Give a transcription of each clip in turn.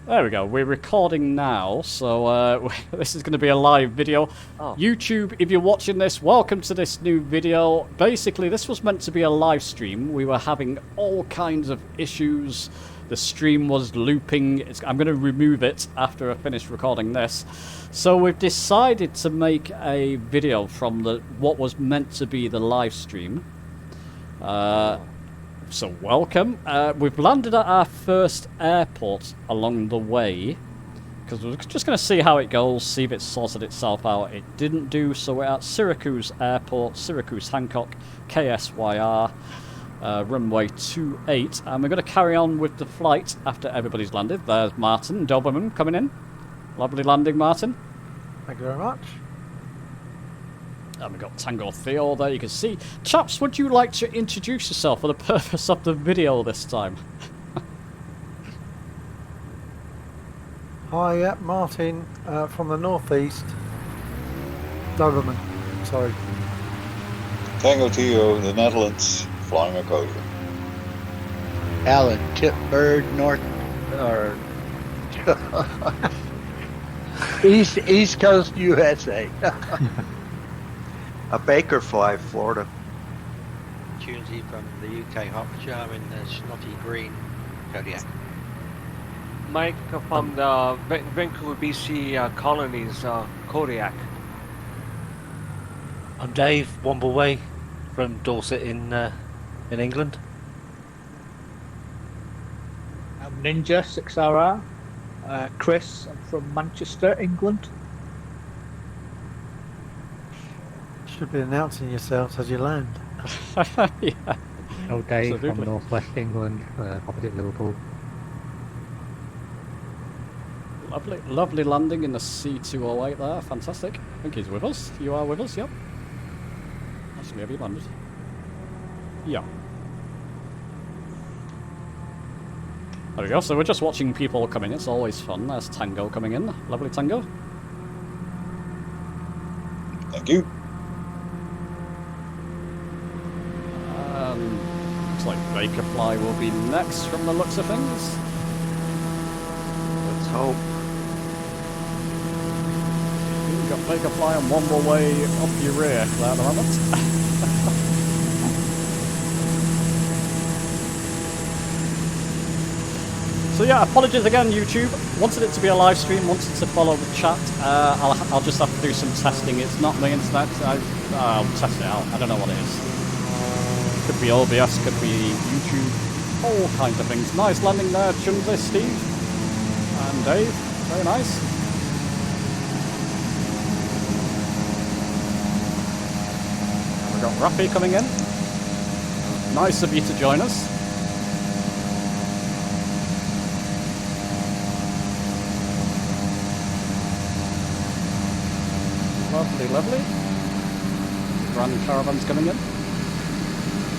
There we go. We're recording now, so this is going to be a live video. Oh. YouTube, if you're watching this, welcome to this new video. Basically, this was meant to be a live stream. We were having all kinds of issues. The stream was looping. I'm going to remove it after I finish recording this. So we've decided to make a video from what was meant to be the live stream. So welcome. We've landed at our first airport along the way because we're just going to see how it goes, see if it sorted itself out. It didn't do, so we're at Syracuse Airport, Syracuse Hancock, KSYR, runway 28, and we're going to carry on with the flight after everybody's landed. There's Martin Doberman coming in. Lovely landing, Martin. Thank you very much. And we've got Tango Theo there, you can see. Chaps, would you like to introduce yourself for the purpose of the video this time? Hi, yeah, Martin from the northeast. Doberman, sorry. Tango Theo, the Netherlands, flying a coder. Alan Tipbird, North or East Coast USA. A Bakerfly, Florida. Opportunity from the UK, Hertfordshire. I'm in the snotty green Kodiak. Mike from the Vancouver, BC colonies, Kodiak. I'm Dave Wombleway from Dorset in England. I'm Ninja 6RR. Chris, I'm from Manchester, England. Should be announcing yourselves as you land. Yeah. Oh, Dave Absolutely. from North West England, opposite Liverpool. Lovely landing in the C208 there, fantastic. I think he's with us. You are with us, yep. Actually, have you landed? Yeah. There we go, so we're just watching people coming in, it's always fun. There's Tango coming in, lovely Tango. Thank you. Looks like Bakerfly will be next from the looks of things. Let's hope. You've got Bakerfly and Wombleway up your rear there at the moment. So yeah, apologies again, YouTube. Wanted it to be a live stream, wanted to follow the chat. I'll just have to do some testing. It's not the internet. I'll test it out. I don't know what it is. Could be OBS, could be YouTube, all kinds of things. Nice landing there, Chunsley, Steve, and Dave. Very nice. And we've got Rafi coming in. Nice of you to join us. Lovely, lovely. Grand Caravan's coming in.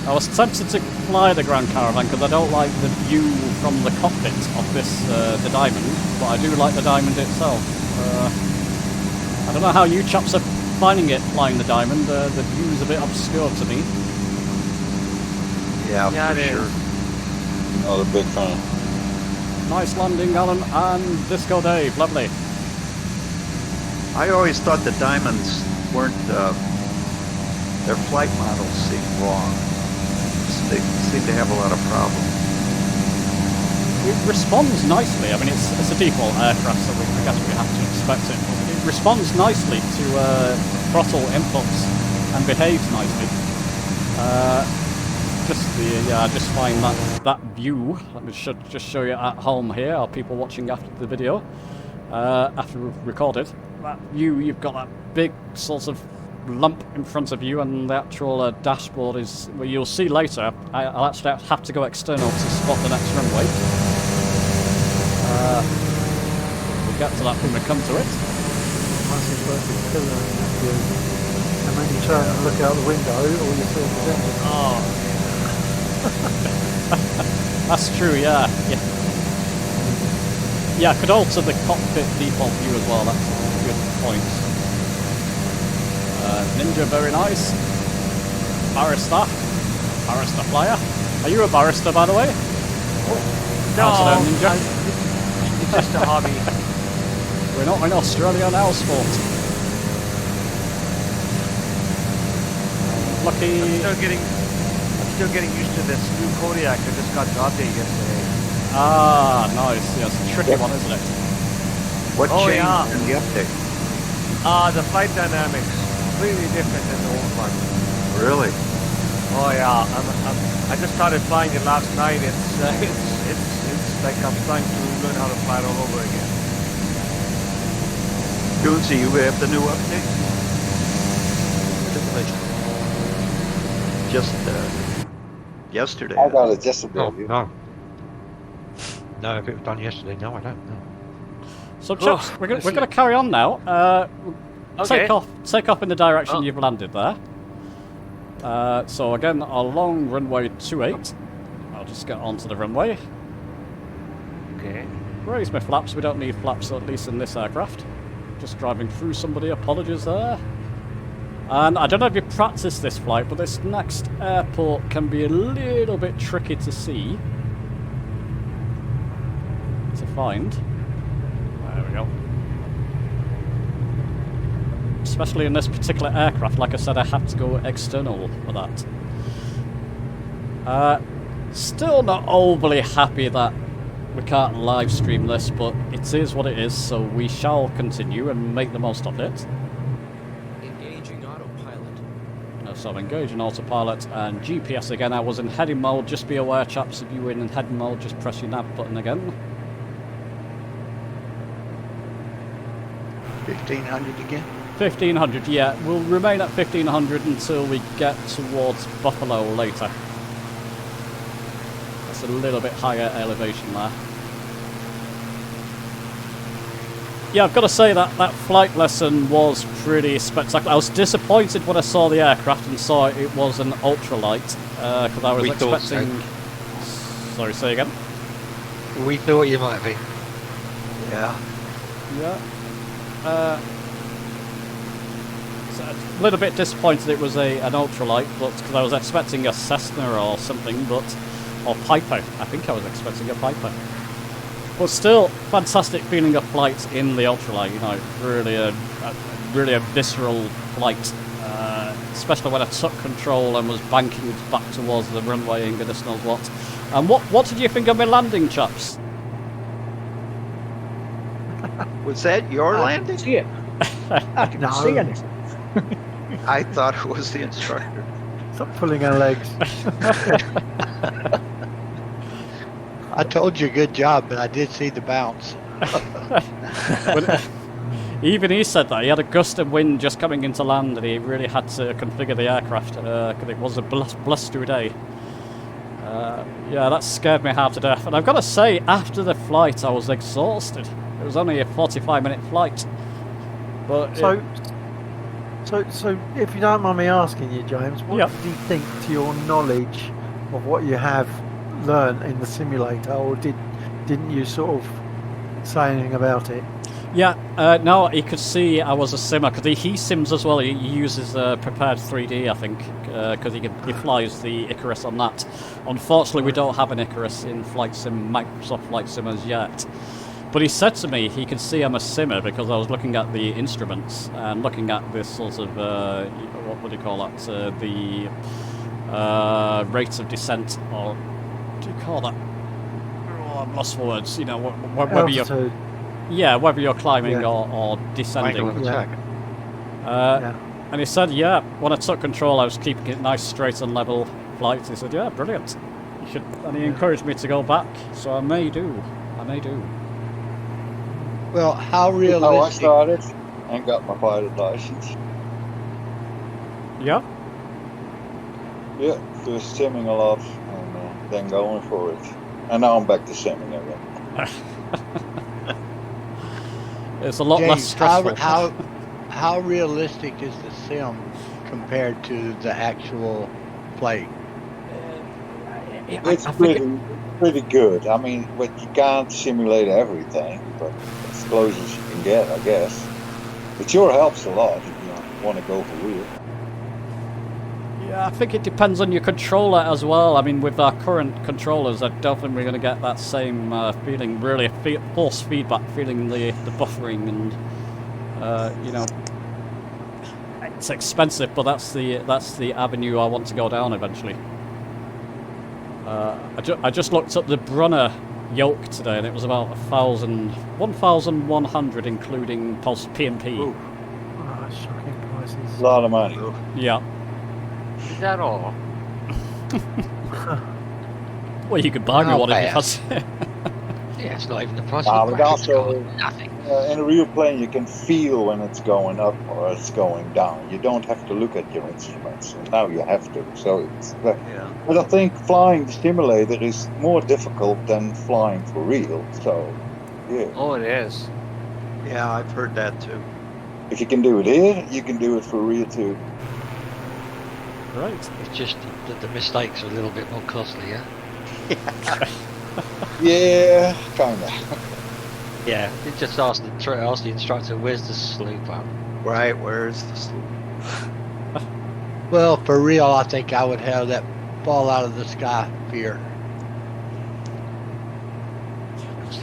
I was tempted to fly the Grand Caravan because I don't like the view from the cockpit of this, the Diamond, but I do like the Diamond itself. I don't know how you chaps are finding it flying the Diamond. The view's a bit obscure to me. Yeah, Yeah, for it sure. is. Not a big fan. Nice landing, Alan, and Disco Dave. Lovely. I always thought the Diamonds weren't, their flight models seemed wrong. They seem to have a lot of problems. It responds nicely. I mean, it's a default aircraft, so I guess we have to expect it. It responds nicely to throttle inputs and behaves nicely. I just find that view. Let me just show you at home here, or people watching after the video, after we've recorded. That view, you've got that big sort of lump in front of you, and the actual dashboard is, well, you'll see later. I'll actually have to go external to spot the next runway. We'll get to that when we come to it. Massive perfect killer in that view. And then you turn and look out the window, all you see is the desert. Oh. That's true, yeah. Yeah, I could alter the cockpit default view as well, that's a good point. Ninja, very nice. Barrister flyer. Are you a barrister, by the way? No, How's it, Ninja? It's just a hobby. We're not in Australia now, sport. Lucky. I'm still getting used to this new Kodiak that just got the update yesterday. Ah, nice. Yeah, it's a tricky one, isn't it? What Oh, changed yeah. in the update? The flight dynamics completely different than the old one. Really? Oh yeah, I just started flying it last night. It's like I'm trying to learn how to fly it all over again. Goonsy, you have the new update? Just yesterday. I got it just a bit. Oh, no. No, if it was done yesterday, no, I don't know. So, chaps, we're going to carry on now. Okay. Take off in the direction you've landed there. So again, along runway 28. I'll just get onto the runway. Okay. Raise my flaps. We don't need flaps, at least in this aircraft. Just driving through somebody. Apologies there. And I don't know if you practiced this flight, but this next airport can be a little bit tricky to see. To find. There we go. Especially in this particular aircraft, like I said, I had to go external for that. Still not overly happy that we can't live stream this, but it is what it is, so we shall continue and make the most of it. Engaging autopilot. So I'm engaging autopilot and GPS again. I was in heading mode. Just be aware, chaps, if you were in heading mode, just press your nav button again. 1500 again? 1500, yeah. We'll remain at 1500 until we get towards Buffalo later. That's a little bit higher elevation there. Yeah, I've got to say that flight lesson was pretty spectacular. I was disappointed when I saw the aircraft and saw it was an ultralight, because I was expecting... Sorry, say again? We thought you might be. Yeah. Yeah. So a little bit disappointed it was an ultralight, but because I was expecting a Cessna or something, or Piper. I think I was expecting a Piper. But still, fantastic feeling of flight in the ultralight. You know, really a visceral flight, especially when I took control and was banking back towards the runway and goodness knows what. And what did you think of my landing, chaps? Was that your landing? See it. I didn't see anything. I thought it was the instructor. Stop pulling our legs. I told you good job, but I did see the bounce. Even he said that. He had a gust of wind just coming into land and he really had to configure the aircraft because it was a blustery day. Yeah, that scared me half to death. And I've got to say, after the flight, I was exhausted. It was only a 45-minute flight. But So if you don't mind me asking you, James, what Yep. did you think to your knowledge of what you have learned in the simulator, or didn't you sort of say anything about it? yeah, no, he could see I was a simmer because he sims as well. He uses prepared 3D, I think, because he flies the Icarus on that. Unfortunately, we don't have an Icarus in Flight Sim, Microsoft Flight Sim as yet. But he said to me he could see I'm a simmer because I was looking at the instruments and looking at this sort of what would you call that? The rates of descent, or what do you call that? Oh, I've lost words. You know, whether you're whether you're climbing or descending. And he said, yeah, when I took control, I was keeping it nice, straight and level flight. He said, yeah, brilliant. You should, and he encouraged me to go back, so I may do. Well, how How I realistic? started and got my pilot license. Yeah. Yeah, just simming a lot and then going for it. And now I'm back to simming again. It's a lot less James, stressful. how realistic is the sim compared to the actual flight? It's pretty good. I mean, but you can't simulate everything, but as close as you can get, I guess. It sure helps a lot if you want to go for real. Yeah, I think it depends on your controller as well. I mean, with our current controllers, I don't think we're going to get that same feeling, really force feedback, feeling the buffering and, you know, it's expensive, but that's the avenue I want to go down eventually. I just looked up the Brunner yoke today, and it was about 1,100 including P&P. Oh, that's shocking prices. A lot of money. Yeah. Is that all? Well, you could buy me one if you fancy. Yeah, it's not even the price Nah, of the but graphics also, card. Nothing. in a real plane, you can feel when it's going up or it's going down. You don't have to look at your instruments. And now you have to. So it's. Yeah. But I think flying the simulator is more difficult than flying for real. So, yeah. Oh, it is. Yeah, I've heard that too. If you can do it here, you can do it for real too. Right. It's just that the mistakes are a little bit more costly, yeah? Yeah, kinda. Yeah, you just ask the instructor, where's the sloop up? Right, where's the sloop? Well, for real, I think I would have that fall out of the sky fear.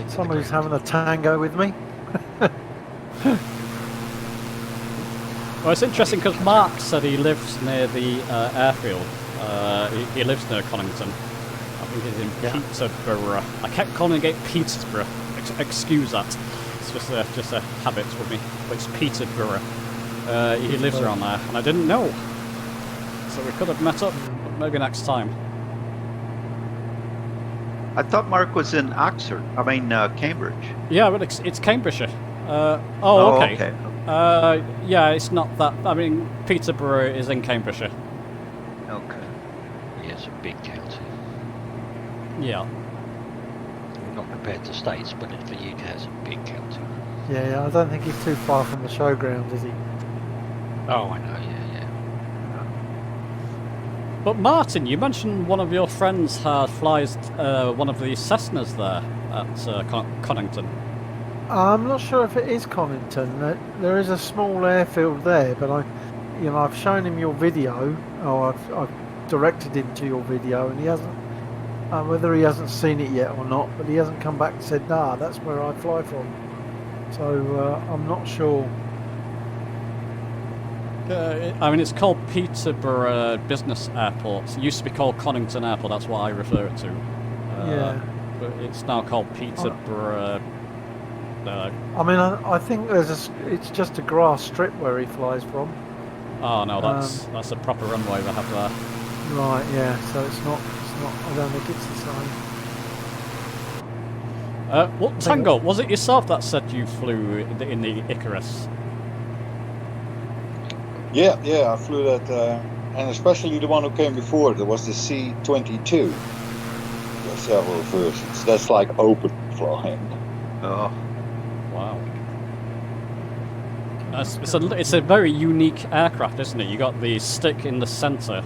Somebody's having a tango with me. Well, it's interesting because Mark said he lives near the airfield. He lives near Conington. I think he's in Peterborough. I kept calling it Petersburg. Excuse that. It's just a habit with me. But it's Peterborough. He lives around there, and I didn't know. So we could have met up, but maybe next time. I thought Mark was in Oxford. I mean, Cambridge. Yeah, but it's Cambridgeshire. Okay. Yeah, it's not that. I mean, Peterborough is in Cambridgeshire. Okay. Yeah, it's a big county. Yeah. Not compared to States, but for UK it's a big county. Yeah, I don't think he's too far from the showground, is he? Oh, I know, yeah. But Martin, you mentioned one of your friends flies one of the Cessnas there at Conington. I'm not sure if it is Conington. There is a small airfield there, but I've shown him your video, or I've directed him to your video, and he hasn't. Whether he hasn't seen it yet or not, but he hasn't come back and said, "Nah, that's where I fly from." So I'm not sure. I mean, it's called Peterborough Business Airport. It used to be called Conington Airport. That's what I refer it to. Yeah. But it's now called Peterborough. I mean, I think it's just a grass strip where he flies from. Oh no, that's a proper runway they have there. Right, yeah. So it's not. I don't think it's the same. What Tango? Was it yourself that said you flew in the Icarus? Yeah, I flew that, and especially the one who came before. There was the C-22. There were several versions. That's like open flying. Oh. Wow. It's a very unique aircraft, isn't it? You got the stick in the centre,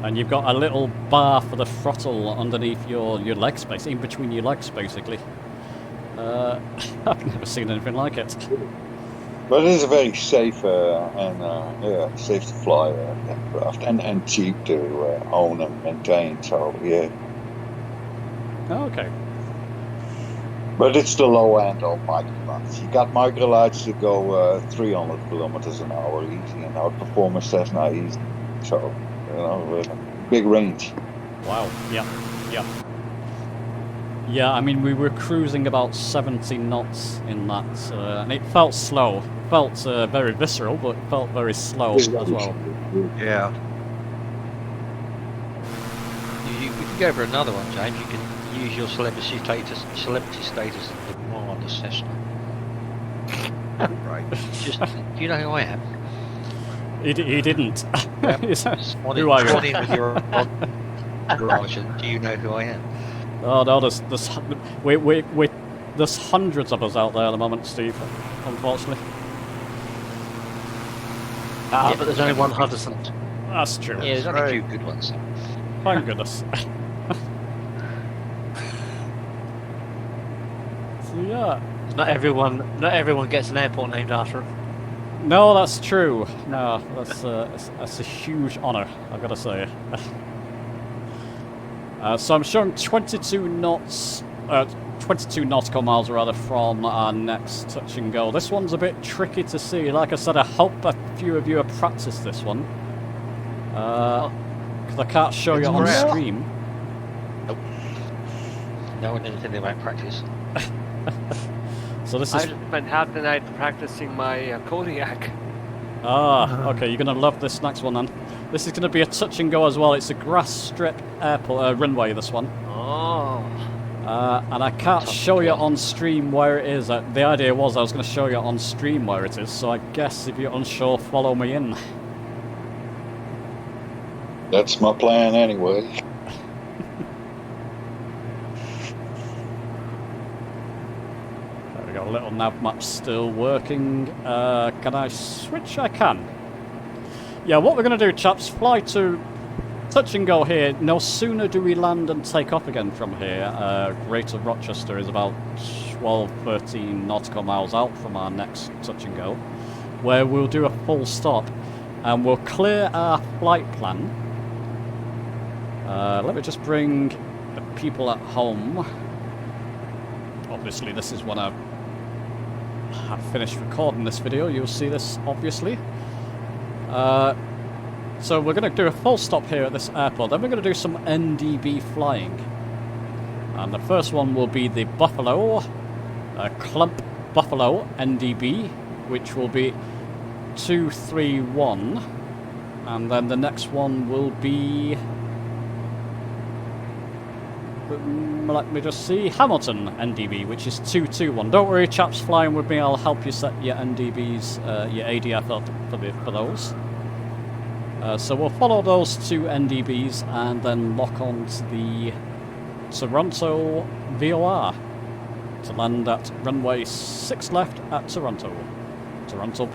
and you've got a little bar for the throttle underneath your leg space, in between your legs, basically. I've never seen anything like it. But it is a very safe safe to fly aircraft, and cheap to own and maintain. So yeah. Oh, okay. But it's the low end of microlights. You got microlights to go 300 kilometers an hour easy, and outperform a Cessna easy. So big range. Wow. Yeah. Yeah, I mean, we were cruising about 70 knots in that, and it felt slow. It felt very visceral, but it felt very slow as well. Yeah. We can go for another one, James. You can use your celebrity status and demand a Cessna. Right. Just, do you know who I am? He didn't. Who are you? In with your garage, and do you know who I am? Oh no, there's hundreds of us out there at the moment, Steve. Unfortunately. But there's only one Hudson. That's true. Yeah, there's only a few good ones. Thank goodness. So yeah. Not everyone gets an airport named after him. No, that's true. No, that's a huge honour, I've got to say. So I'm showing 22 knots, 22 nautical miles rather from our next touch and go. This one's a bit tricky to see. Like I said, I hope a few of you have practiced this one. Because I can't show you on stream. Nope. No one knows anything about practice. So this I is... spent half the night practicing my Kodiak. Ah, okay, you're going to love this next one then. This is going to be a touch and go as well. It's a grass strip airport, runway, this one. Oh. And I can't show you on stream where it is. The idea was I was going to show you on stream where it is, so I guess if you're unsure, follow me in. That's my plan anyway. There we go, little nav map still working. Can I switch? I can. Yeah, what we're going to do, chaps, fly to touch and go here. No sooner do we land and take off again from here. Rate of Rochester is about 12, 13 nautical miles out from our next touch and go, where we'll do a full stop and we'll clear our flight plan. Let me just bring the people at home. Obviously, this is when I have finished recording this video. You'll see this, obviously. So we're going to do a full stop here at this airport. Then we're going to do some NDB flying. And the first one will be the Buffalo, Clump Buffalo NDB, which will be 231. And then the next one will be... let me just see, Hamilton NDB, which is 221. Don't worry, chaps flying with me, I'll help you set your NDBs, your ADF up for those. So we'll follow those two NDBs and then lock on to the Toronto VOR to land at runway 6 left at Toronto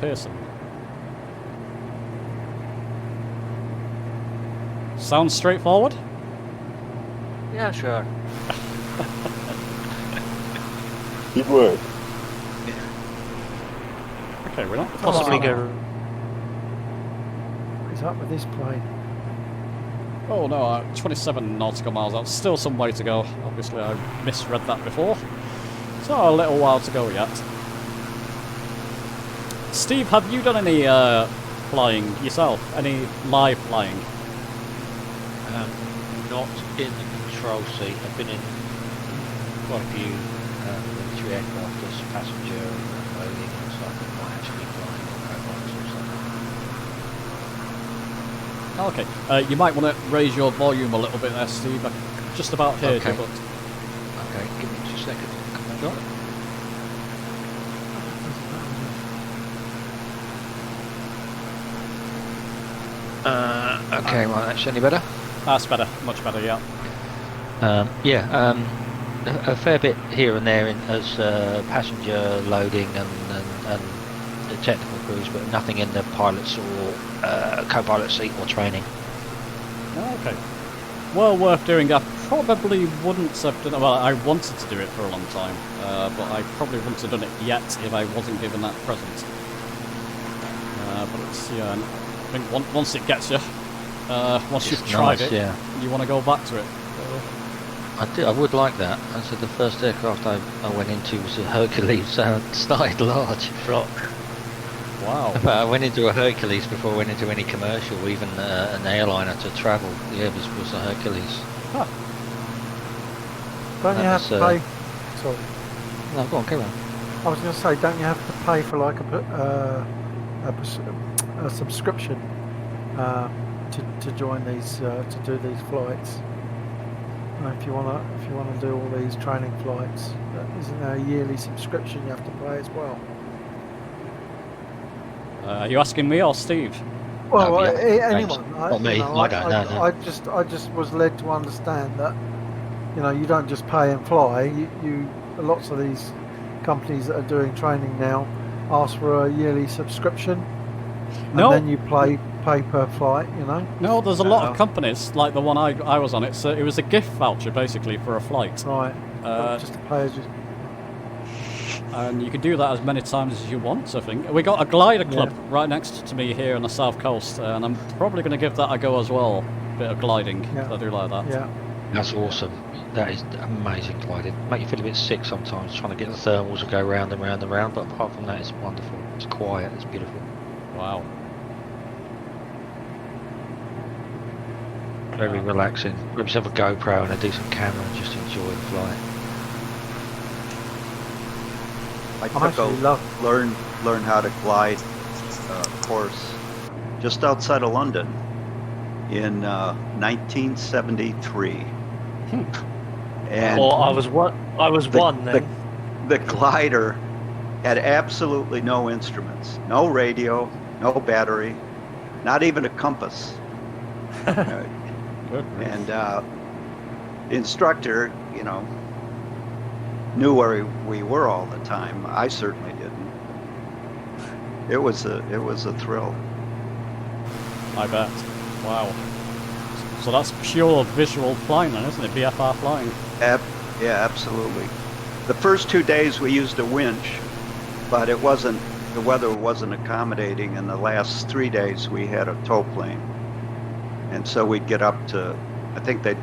Pearson. Sounds straightforward? Yeah, sure. Good work. Okay, we're not Possibly go. What is up with this plane? Oh no, 27 nautical miles out. Still some way to go. Obviously, I misread that before. So a little while to go yet. Steve, have you done any flying yourself? Any live flying? Not in the control seat. I've been in quite a few military aircraft as passenger and loading and stuff, but not actually flying on airplanes or something. Okay, you might want to raise your volume a little bit there, Steve. I just about heard Okay. you, but... Okay, give me 2 seconds. Sure. Okay, right, that's any better? That's better, much better, yeah. A fair bit here and there as passenger loading and the technical crews, but nothing in the pilot's or co-pilot seat or training. Okay. Well worth doing. I probably wouldn't have done it. Well, I wanted to do it for a long time, but I probably wouldn't have done it yet if I wasn't given that present. But it's, yeah, I think once it gets you, once you've tried it, yeah. you want to go back to it. I would like that. I said the first aircraft I went into was a Hercules, so it started large. Wow. But I went into a Hercules before I went into any commercial, even an airliner to travel. Yeah, was a Hercules. Huh. Don't you have to pay? Sorry. No, go on, carry on. I was going to say, don't you have to pay for like a subscription to join these to do these flights? If you want to do all these training flights, isn't there a yearly subscription you have to pay as well? Are you asking me or Steve? Well, No, yeah, anyone. Not me. I don't know. No. I just was led to understand that you don't just pay and fly. You lots of these companies that are doing training now ask for a yearly subscription, and then you pay per flight. No, there's a lot of companies like the one I was on. It was a gift voucher basically for a flight. Right. Just to pay as you. and you can do that as many times as you want, I think. We got a glider club right next to me here on the south coast, and I'm probably going to give that a go as well. Bit of gliding, 'cause I do like that. Yeah. That's awesome. That is amazing gliding. Make you feel a bit sick sometimes trying to get the thermals to go round and round and round, but apart from that, it's wonderful. It's quiet. It's beautiful. Wow. Very relaxing. Grab yourself a GoPro and a decent camera and just enjoy the flight. I took a learn how to glide course just outside of London in 1973. And Well, I was one then. The glider had absolutely no instruments, no radio, no battery, not even a compass. And the instructor, you know, knew where we were all the time. I certainly didn't. It was a thrill. I bet. Wow. So that's pure visual flying then, isn't it? VFR flying. Yeah, absolutely. The first 2 days we used a winch, but the weather wasn't accommodating, and the last 3 days we had a tow plane. And so we'd get up to, I think we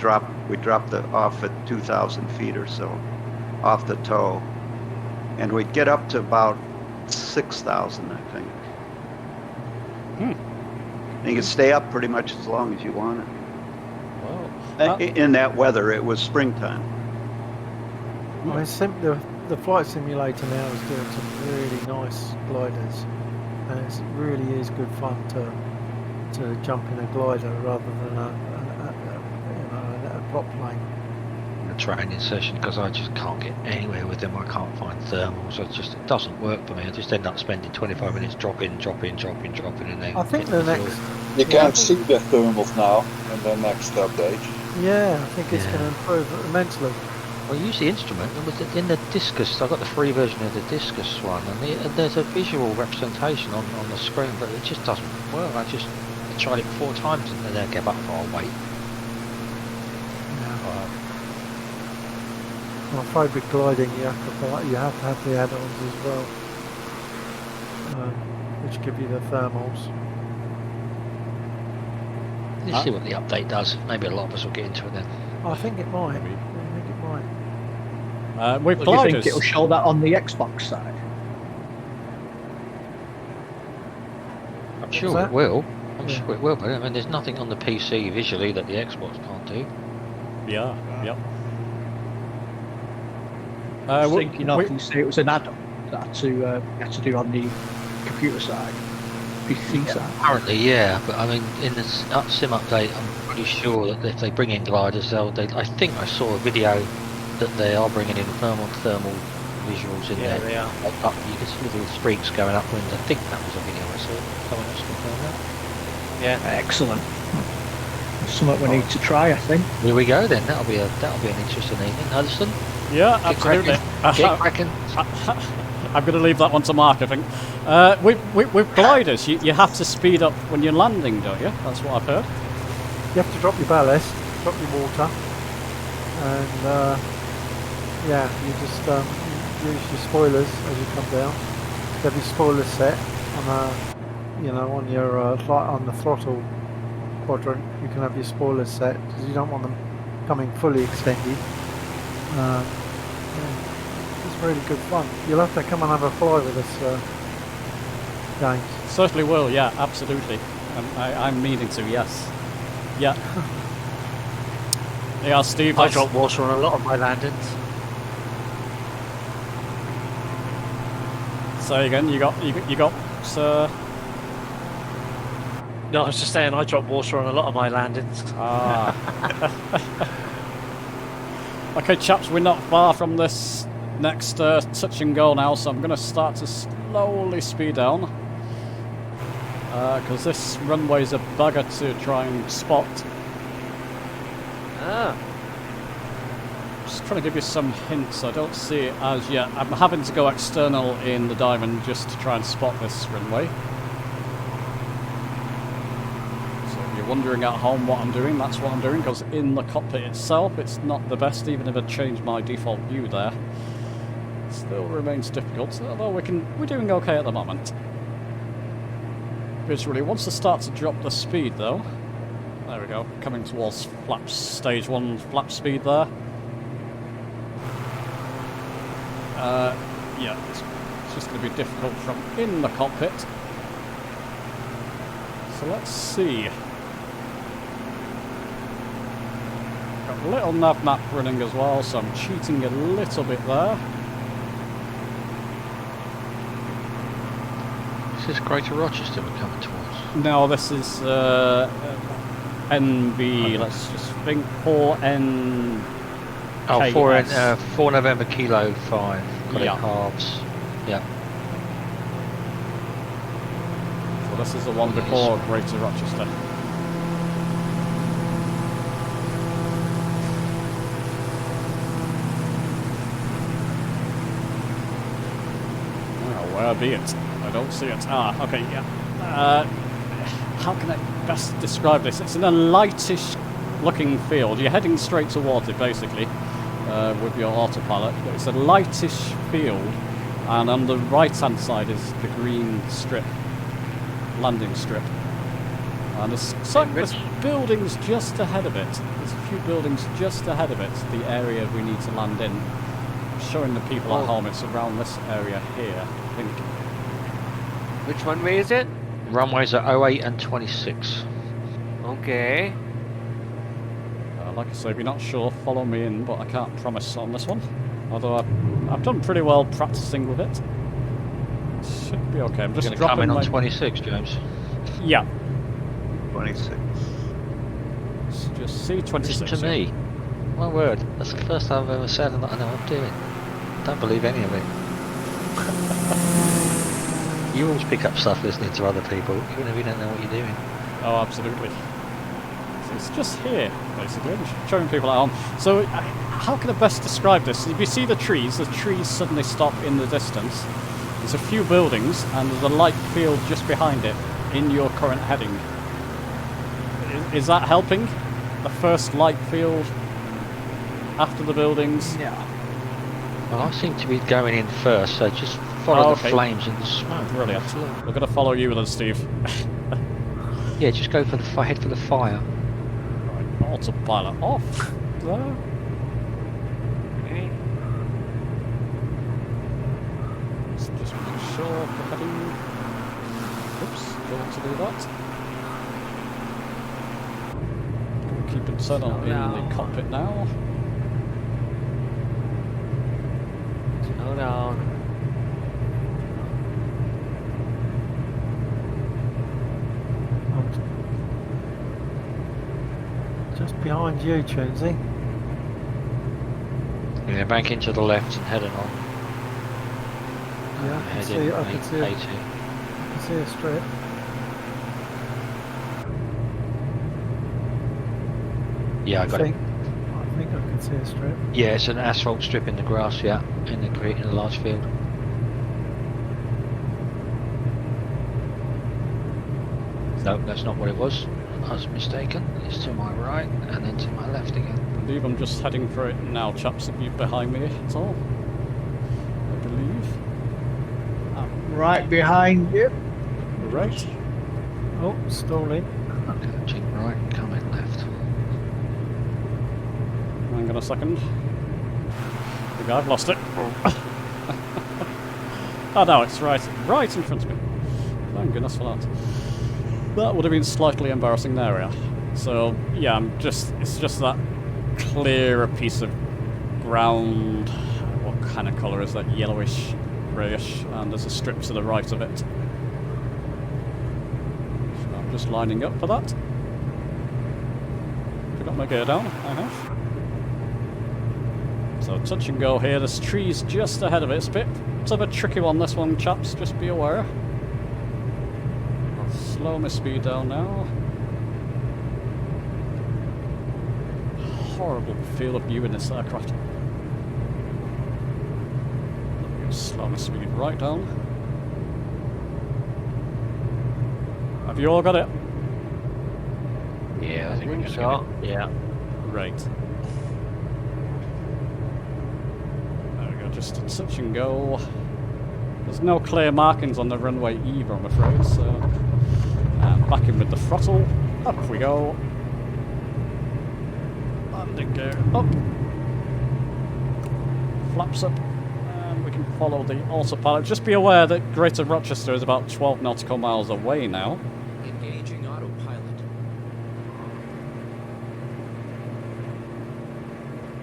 dropped off at 2,000 feet or so off the tow. And we'd get up to about 6,000, I think. And you could stay up pretty much as long as you wanted. Wow. In that weather, it was springtime. I mean, the flight simulator now is doing some really nice gliders, and it really is good fun to jump in a glider rather than a prop plane. A training session, because I just can't get anywhere with them. I can't find thermals. It doesn't work for me. I just end up spending 25 minutes dropping, and then. I think the next. You can't see the thermals now in the next update. Yeah, I think it's going to improve immensely. Well, use the instrument, and in the Discus, I've got the free version of the Discus one, and there's a visual representation on the screen, but it just doesn't work. I tried it 4 times and then I gave up. I'll wait. I'm afraid with gliding you have to have the add-ons as well, which give you the thermals. Let's see what the update does. Maybe a lot of us will get into it then. I think it might. With Do you gliders. think it'll show that on the Xbox side? I'm sure it will. I'm sure it will, but I mean, there's nothing on the PC visually that the Xbox can't do. Yeah, yep. I was thinking of you say it was an add-on that you had to do on the computer side, PC side. Apparently, yeah, but I mean, in the sim update, I'm pretty sure that if they bring in gliders, I think I saw a video that they are bringing in thermal visuals in there. Yeah, they are. You can see the streaks going upwind. I think that was a video I saw. Someone else confirmed that. Yeah. Excellent. Something we need to try, I think. Here we go then. That'll be an interesting evening. Hudson? Yeah, absolutely. Get cracking. I'm going to leave that one to Mark, I think. With gliders, you have to speed up when you're landing, don't you? That's what I've heard. You have to drop your ballast, drop your water, and you just use your spoilers as you come down. You have your spoilers set on your on the throttle quadrant. You can have your spoilers set because you don't want them coming fully extended. It's really good fun. You'll have to come and have a fly with us, James. Certainly will, yeah, absolutely. I'm meaning to, yes. Yeah. Yeah, Steve. I drop water on a lot of my landings. So again, you got. No, I was just saying I drop water on a lot of my landings. Ah. Okay, chaps, we're not far from this next touch and go now, so I'm going to start to slowly speed down. Because this runway's a bugger to try and spot. Just trying to give you some hints. I don't see it as yet. I'm having to go external in the diamond just to try and spot this runway. So if you're wondering at home what I'm doing, that's what I'm doing, because in the cockpit itself it's not the best, even if I change my default view there. Still remains difficult, although we're doing okay at the moment. Visually, once I start to drop the speed though, there we go, coming towards flaps, stage 1 flap speed there. Yeah, it's just going to be difficult from in the cockpit. So let's see. Got a little nav map running as well, so I'm cheating a little bit there. Is this Greater Rochester we're coming towards? No, this is NB, let's just think 4N. Oh, KS. 4 November Kilo 5. Got it Yeah. halves. Yeah. So this is the one before Greater Rochester. Oh, where be it? I don't see it. Ah, okay, yeah. How can I best describe this? It's in a lightish looking field. You're heading straight towards it, basically, with your autopilot. But it's a lightish field, and on the right-hand side is the green strip, landing strip. And there's buildings just ahead of it. There's a few buildings just ahead of it, the area we need to land in. Showing the people at home, it's around this area here, I think. Which runway is it? Runways are 08 and 26. Okay. Like I say, if you're not sure, follow me in, but I can't promise on this one. Although I've done pretty well practicing with it. Should be okay. I'm just You're going to come dropping in on my... 26, James? Yeah. 26. It's just C26. Listen to me. My word, that's the first time I've ever said that I know what I'm doing. Don't believe any of it. You always pick up stuff listening to other people, even if you don't know what you're doing. Oh, absolutely. So it's just here, basically. I'm showing people at home. So, how can I best describe this? If you see the trees suddenly stop in the distance. There's a few buildings, and there's a light field just behind it, in your current heading. Is that helping? The first light field after the buildings? Yeah. Well, I seem to be going in first, so just follow the flames and the smoke. Brilliant. We're going to follow you then, Steve. Yeah, just go for the head for the fire. Right, autopilot off. There. Okay. Let's just make sure we're heading... Oops, don't want to do that. Keep it set on in the cockpit now. Slow down. Just behind you, Tunesy. Yeah, back into the left and heading on. Yeah, I can Head see in it. I can see it. 80. I can see a strip. Yeah, I got it. I think I can see a strip. Yeah, it's an asphalt strip in the grass, yeah, in a large field. No, that's not what it was. I was mistaken. It's to my right and then to my left again. I believe I'm just heading for it now, chaps, if you're behind me at all. I believe. I'm right behind you. Right. Oh, stalling. Coaching right, coming left. Hang on a second. I think I've lost it. Oh no, it's right in front of me. Thank goodness for that. That would have been slightly embarrassing there, yeah. So yeah, it's just that clearer piece of ground. What kind of colour is that? Yellowish, greyish, and there's a strip to the right of it. So I'm just lining up for that. Forgot my gear down, I have. So touch and go here, there's trees just ahead of it. It's a bit of a tricky one, this one, chaps, just be aware. I'll slow my speed down now. Horrible feel of view in this aircraft. Let me slow my speed right down. Have you all got it? Yeah, I think Wing we're shot. Yeah. Right. just a touch and go. There's no clear markings on the runway either, I'm afraid, so... back in with the throttle. Up we go. Landing gear up. Flaps up. And we can follow the autopilot. Just be aware that Greater Rochester is about 12 nautical miles away now. Engaging autopilot.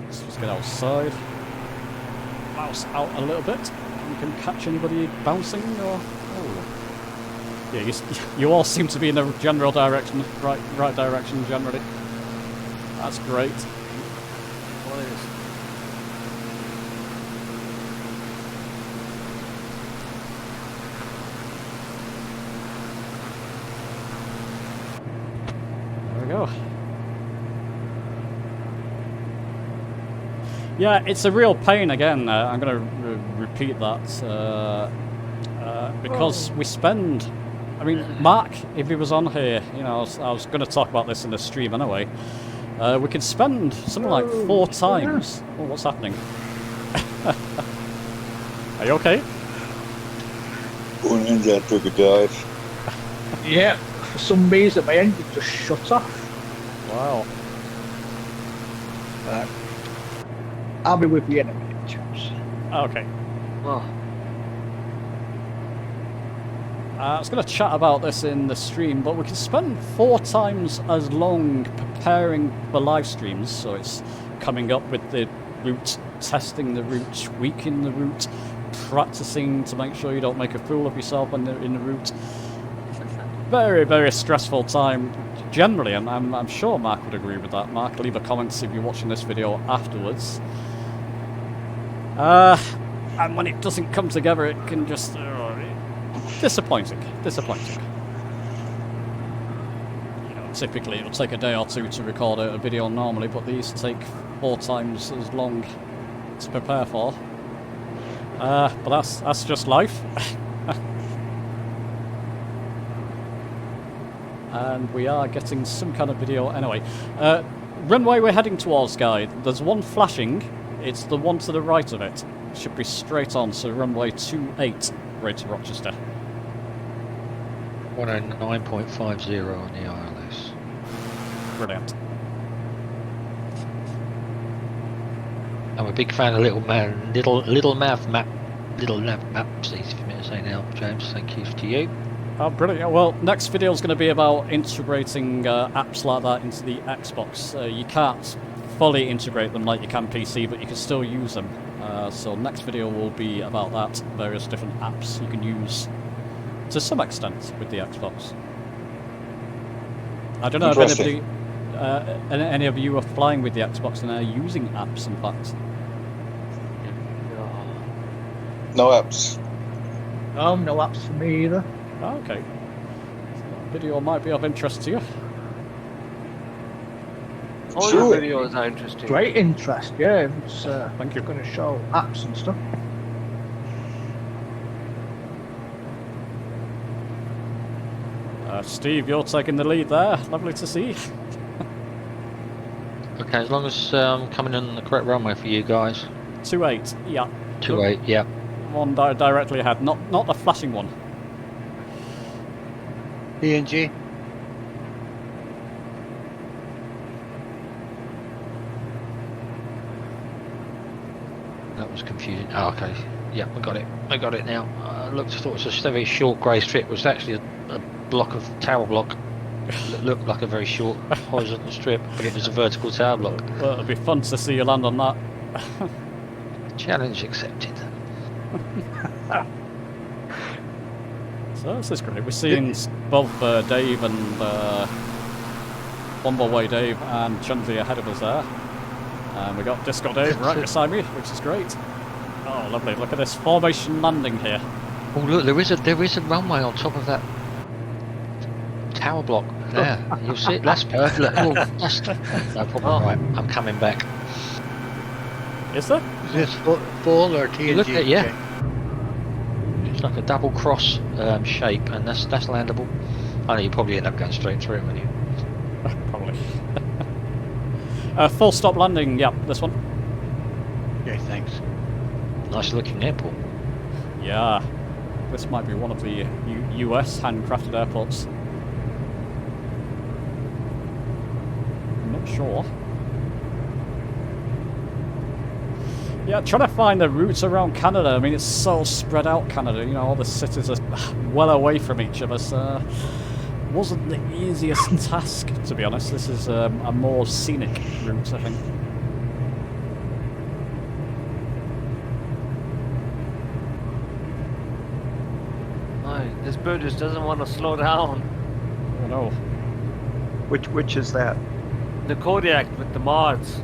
Let's just get outside. Mouse out a little bit. You can catch anybody bouncing or... Oh. Yeah, you all seem to be in the general direction, right direction generally. That's great. There we go. Yeah, it's a real pain again. I'm going to repeat that because we spend... I mean, Mark, if he was on here, you know, I was going to talk about this in the stream anyway. We could spend something like 4 times... Oh, what's happening? Are you okay? One ninja took a dive. Yeah, for some reason my engine just shut off. Wow. I'll be with you in a minute, chaps. Okay. Oh, I was going to chat about this in the stream, but we can spend 4 times as long preparing for live streams, so it's coming up with the route, testing the route, tweaking the route, practicing to make sure you don't make a fool of yourself in the route. Very, very stressful time generally, and I'm sure Mark would agree with that. Mark, leave a comment if you're watching this video afterwards. And when it doesn't come together, it can just... disappointing. You know, typically it'll take a day or 2 to record a video normally, but these take 4 times as long to prepare for. But that's just life. And we are getting some kind of video anyway. Runway we're heading towards, guy. There's one flashing. It's the one to the right of it. Should be straight on, so runway 28, Greater Rochester. 109.50 on the ILS. Brilliant. I'm a big fan of little nav maps, easy for me to say now, James. Thank you to you. Oh, brilliant. Well, next video is going to be about integrating apps like that into the Xbox. You can't fully integrate them like you can PC, but you can still use them. So next video will be about that, various different apps you can use to some extent with the Xbox. I don't know if anybody, any of you are flying with the Xbox and are using apps, in fact. No apps. No apps for me either. Oh, okay. So that video might be of interest to you. All your videos are interesting. Great interest, yeah. It's Thank you. going to show apps and stuff. Steve, you're taking the lead there. Lovely to see. Okay, as long as I'm coming in the correct runway for you guys. 28, yeah. 28, yeah. One directly ahead, not the flashing one. PNG. That was confusing. Oh, okay. Yeah, I got it now. I thought it was a very short grey strip. It was actually a block of tower block. It looked like a very short horizontal strip, but it was a vertical tower block. Well, it'll be fun to see you land on that. Challenge accepted. So this is great. We're seeing both Dave and Bumbleway Dave and Chunzi ahead of us there. And we got Disco Dave right beside me, which is great. Oh, lovely. Look at this formation landing here. Oh, look, there is a runway on top of that tower block there. You'll see it. That's perfect. Look, oh, that's no problem. Right, I'm coming back. Is there? Is this full or TNG? Look at it's like a double cross shape, and that's landable. I know you probably end up going straight through it, won't you? Probably. Full stop landing. Yep, this one. Okay, thanks. Nice looking airport. Yeah, this might be one of the US handcrafted airports. I'm not sure. Yeah, trying to find the routes around Canada. I mean, it's so spread out, Canada. You know, all the cities are well away from each other, so wasn't the easiest task, to be honest. This is a more scenic route, I think. This bird just doesn't want to slow down. Oh no. Which is that? The Kodiak with the mods.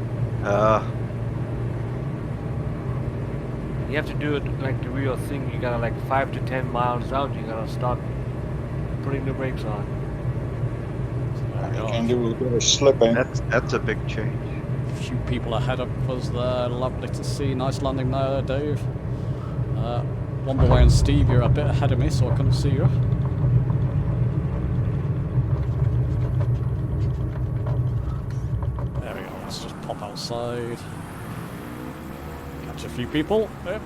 You have to do it like the real thing. You gotta like 5 to 10 miles out. You gotta start putting the brakes on. You can do a bit of slipping. That's a big change. A few people ahead of us there. Lovely to see. Nice landing there, Dave. Wombleway and Steve, you're a bit ahead of me, so I couldn't see you. There we go. Let's just pop outside. Catch a few people. Yep.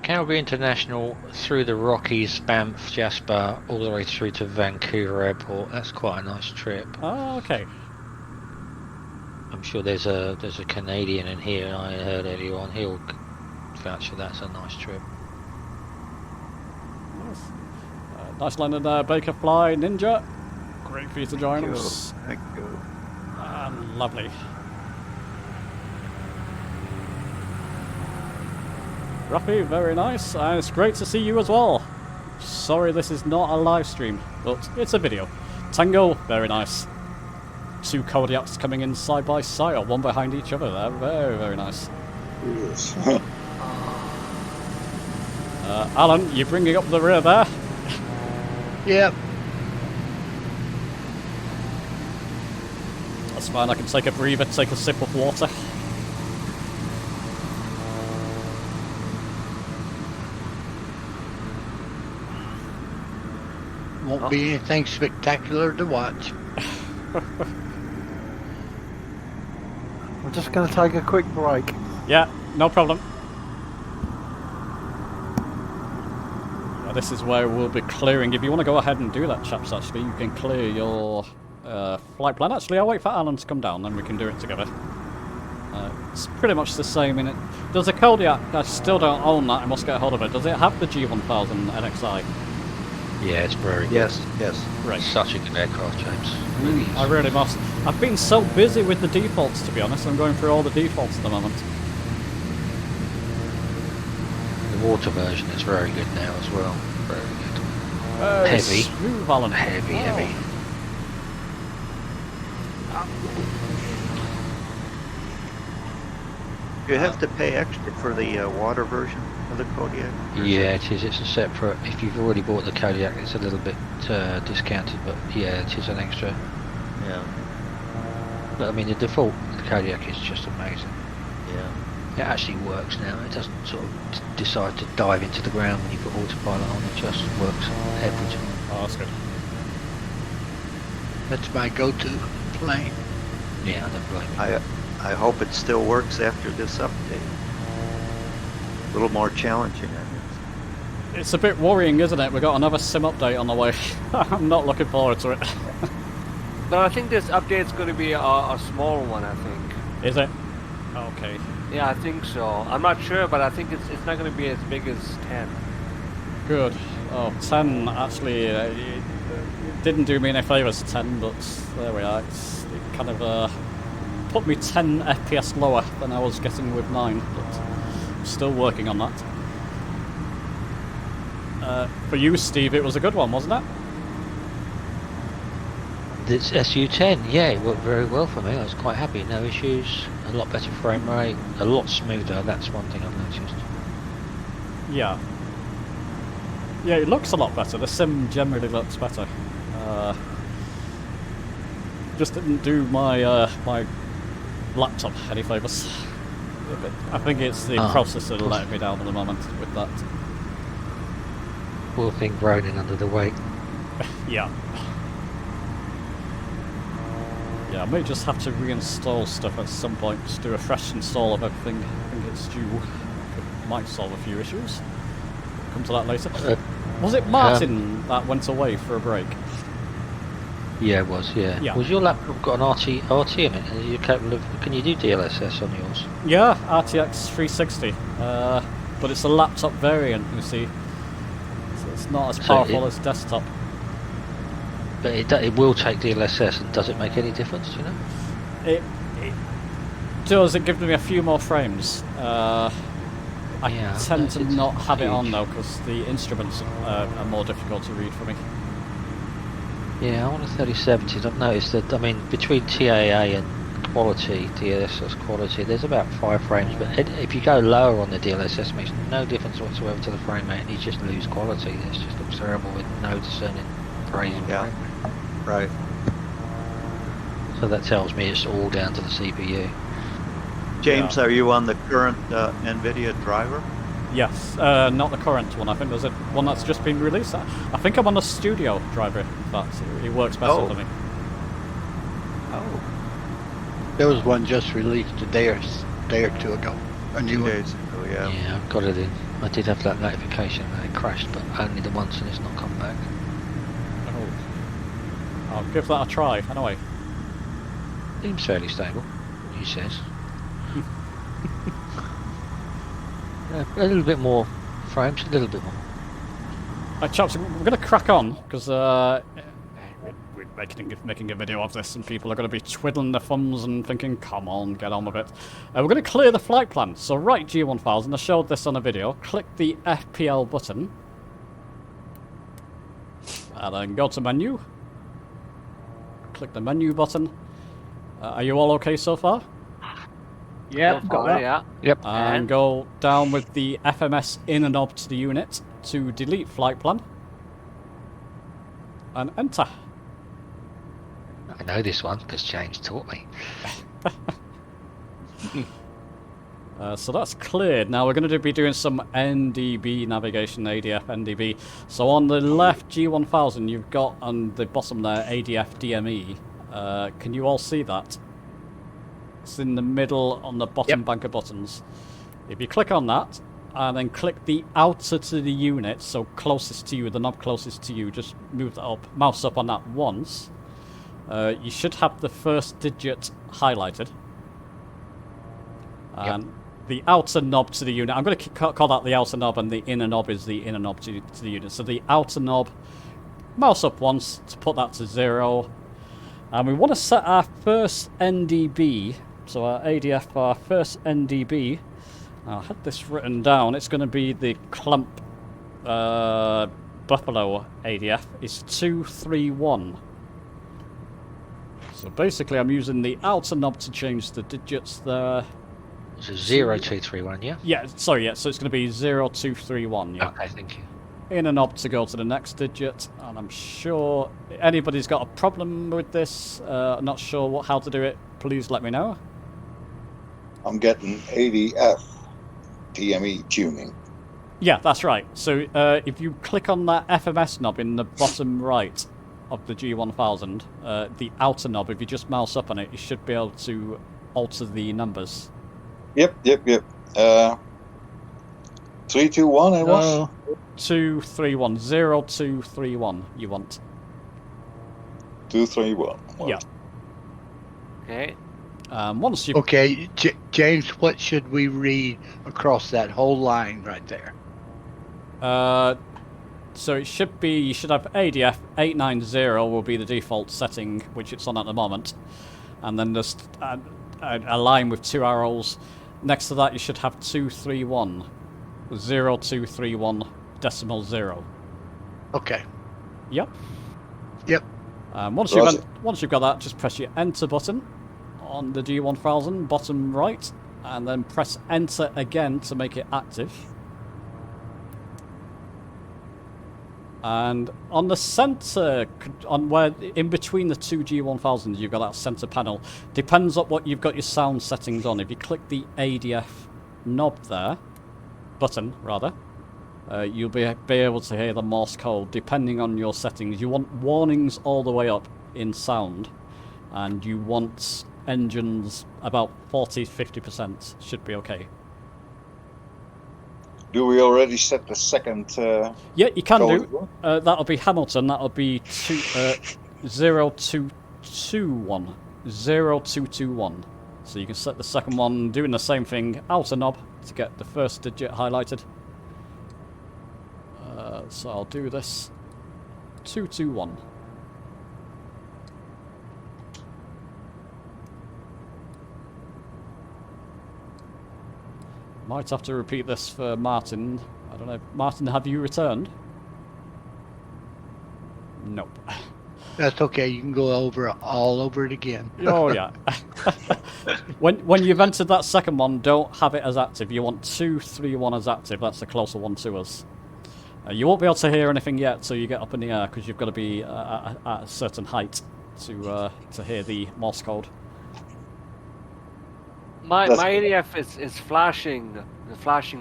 Calgary International through the Rockies, Banff, Jasper, all the way through to Vancouver Airport. That's quite a nice trip. Oh, okay. I'm sure there's a Canadian in here. I heard earlier on. He'll vouch that's a nice trip. Nice. Nice landing there, Baker Fly Ninja. Great for you to join Thank us. you. Thank you. Lovely. Ruffy, very nice, and it's great to see you as well. Sorry this is not a live stream, but it's a video. Tango, very nice. Two Kodiaks coming in side by side, or one behind each other there. Very, very nice. Yes. Alan, you're bringing up the rear there. Yep. That's fine, I can take a breather, take a sip of water. Won't be anything spectacular to watch. I'm just going to take a quick break. Yeah, no problem. This is where we'll be clearing. If you want to go ahead and do that, chaps, actually, you can clear your flight plan. Actually, I'll wait for Alan to come down, then we can do it together. It's pretty much the same in it. There's a Kodiak, I still don't own that, I must get a hold of it. Does it have the G1000 NXI? Yeah, it's very good. Yes. Right. Such a good aircraft, James. Really is. I really must. I've been so busy with the defaults, to be honest. I'm going through all the defaults at the moment. The water version is very good now as well. Very good. Heavy. Smooth, Alan. Heavy. You have to pay extra for the water version of the Kodiak? Yeah, it is. It's a separate. If you've already bought the Kodiak, it's a little bit discounted, but yeah, it is an extra. Yeah. But I mean, the default Kodiak is just amazing. Yeah. It actually works now. It doesn't sort of decide to dive into the ground when you put autopilot on. It just works every time. Oh, that's good. That's my go-to plane. Yeah, I don't blame you. I hope it still works after this update. A little more challenging, I guess. It's a bit worrying, isn't it? We've got another sim update on the way. I'm not looking forward to it. No, I think this update's going to be a small one, I think. Is it? Okay. Yeah, I think so. I'm not sure, but I think it's not going to be as big as 10. Good. Oh, 10 actually it didn't do me any favours, 10, but there we are. It kind of put me 10 FPS lower than I was getting with 9, but I'm still working on that. For you, Steve, it was a good one, wasn't it? This SU-10, yeah, it worked very well for me. I was quite happy, no issues. A lot better frame rate, a lot smoother. That's one thing I've noticed. Yeah. Yeah, it looks a lot better. The sim generally looks better. Just didn't do my my laptop any favours. I think it's the processor letting me down at the moment with that. Poor thing groaning under the weight. Yeah. Yeah, I may just have to reinstall stuff at some point. Just do a fresh install of everything. I think it's due. Might solve a few issues. Come to that later. Was it Martin that went away for a break? Yeah, it was. Yeah. Was your laptop got an RT in it? Are you capable of? Can you do DLSS on yours? Yeah, RTX 360. But it's a laptop variant, you see. So it's not as powerful as desktop. But it will take DLSS, and does it make any difference? Do you know? It does. It gives me a few more frames. I tend to not have it on though, because the instruments are more difficult to read for me. Yeah, I'm on a 3070. I've noticed that, I mean, between TAA and quality, DLSS quality, there's about 5 frames, but if you go lower on the DLSS, it makes no difference whatsoever to the frame rate, and you just lose quality. It just looks terrible with no discerning frame rate. Right. So that tells me it's all down to the CPU. James, are you on the current NVIDIA driver? Yes, not the current one. I think there's one that's just been released. I think I'm on the studio driver. It works better for me. Oh. There was one just released a day or two ago. A new 2 one. days ago, yeah. Yeah, I've got it in. I did have that notification and it crashed, but only the once, and it's not come back. Oh. I'll give that a try, anyway. Seems fairly stable, he says. A little bit more frames, a little bit more. Right, chaps, we're going to crack on, because we're making a video of this, and people are going to be twiddling their thumbs and thinking, come on, get on with it. We're going to clear the flight plan. So right G1000, I showed this on a video. Click the FPL button. And then go to menu. Click the menu button. Are you all okay so far? Yeah, got that. Yeah. Yep. And go down with the FMS inner knob to the unit to delete flight plan. And enter. I know this one because James taught me. So that's cleared. Now we're going to be doing some NDB navigation, ADF NDB. So on the left G1000, you've got on the bottom there ADF DME. Can you all see that? It's in the middle on the bottom bank of buttons. If you click on that, and then click the outer to the unit, so closest to you, the knob closest to you, just move that up, mouse up on that once. You should have the first digit highlighted. And the outer knob to the unit, I'm going to call that the outer knob, and the inner knob is the inner knob to the unit. So the outer knob, mouse up once to put that to 0. And we want to set our first NDB, so our ADF, our first NDB. I had this written down. It's going to be the Clump Buffalo ADF. It's 231. So basically I'm using the outer knob to change the digits there. So 0231, yeah? Yeah, sorry, yeah, so it's going to be 0231, yeah. Okay, thank you. Inner knob to go to the next digit, and I'm sure anybody's got a problem with this, not sure how to do it, please let me know. I'm getting ADF DME tuning. Yeah, that's right. So if you click on that FMS knob in the bottom right of the G1000, the outer knob, if you just mouse up on it, you should be able to alter the numbers. Yep. 321 it was? 231, 0231 you want. 231. Yeah. Okay. Once you... Okay, James, what should we read across that whole line right there? So it should be, you should have ADF 890 will be the default setting, which it's on at the moment. And then there's a line with 2 arrows. Next to that you should have 231. 0231 decimal 0. Okay. Yep. Once you've got that, just press your enter button on the G1000, bottom right, and then press enter again to make it active. And on the center, on where in between the two G1000s, you've got that center panel. Depends on what you've got your sound settings on. If you click the ADF knob there, button rather, you'll be able to hear the Morse code depending on your settings. You want warnings all the way up in sound. and you want engines about 40-50%. Should be okay. Do we already set the second? Yeah, you can code? do. That'll be Hamilton. That'll be 0221. 0221. So you can set the second one doing the same thing. Outer knob to get the first digit highlighted. So I'll do this. 221. Might have to repeat this for Martin. I don't know. Martin, have you returned? Nope. That's okay. You can go all over it again. Oh yeah. when you've entered that second one, don't have it as active. You want 231 as active. That's the closer one to us. You won't be able to hear anything yet till you get up in the air because you've got to be at a certain height to hear the Morse code. My ADF is flashing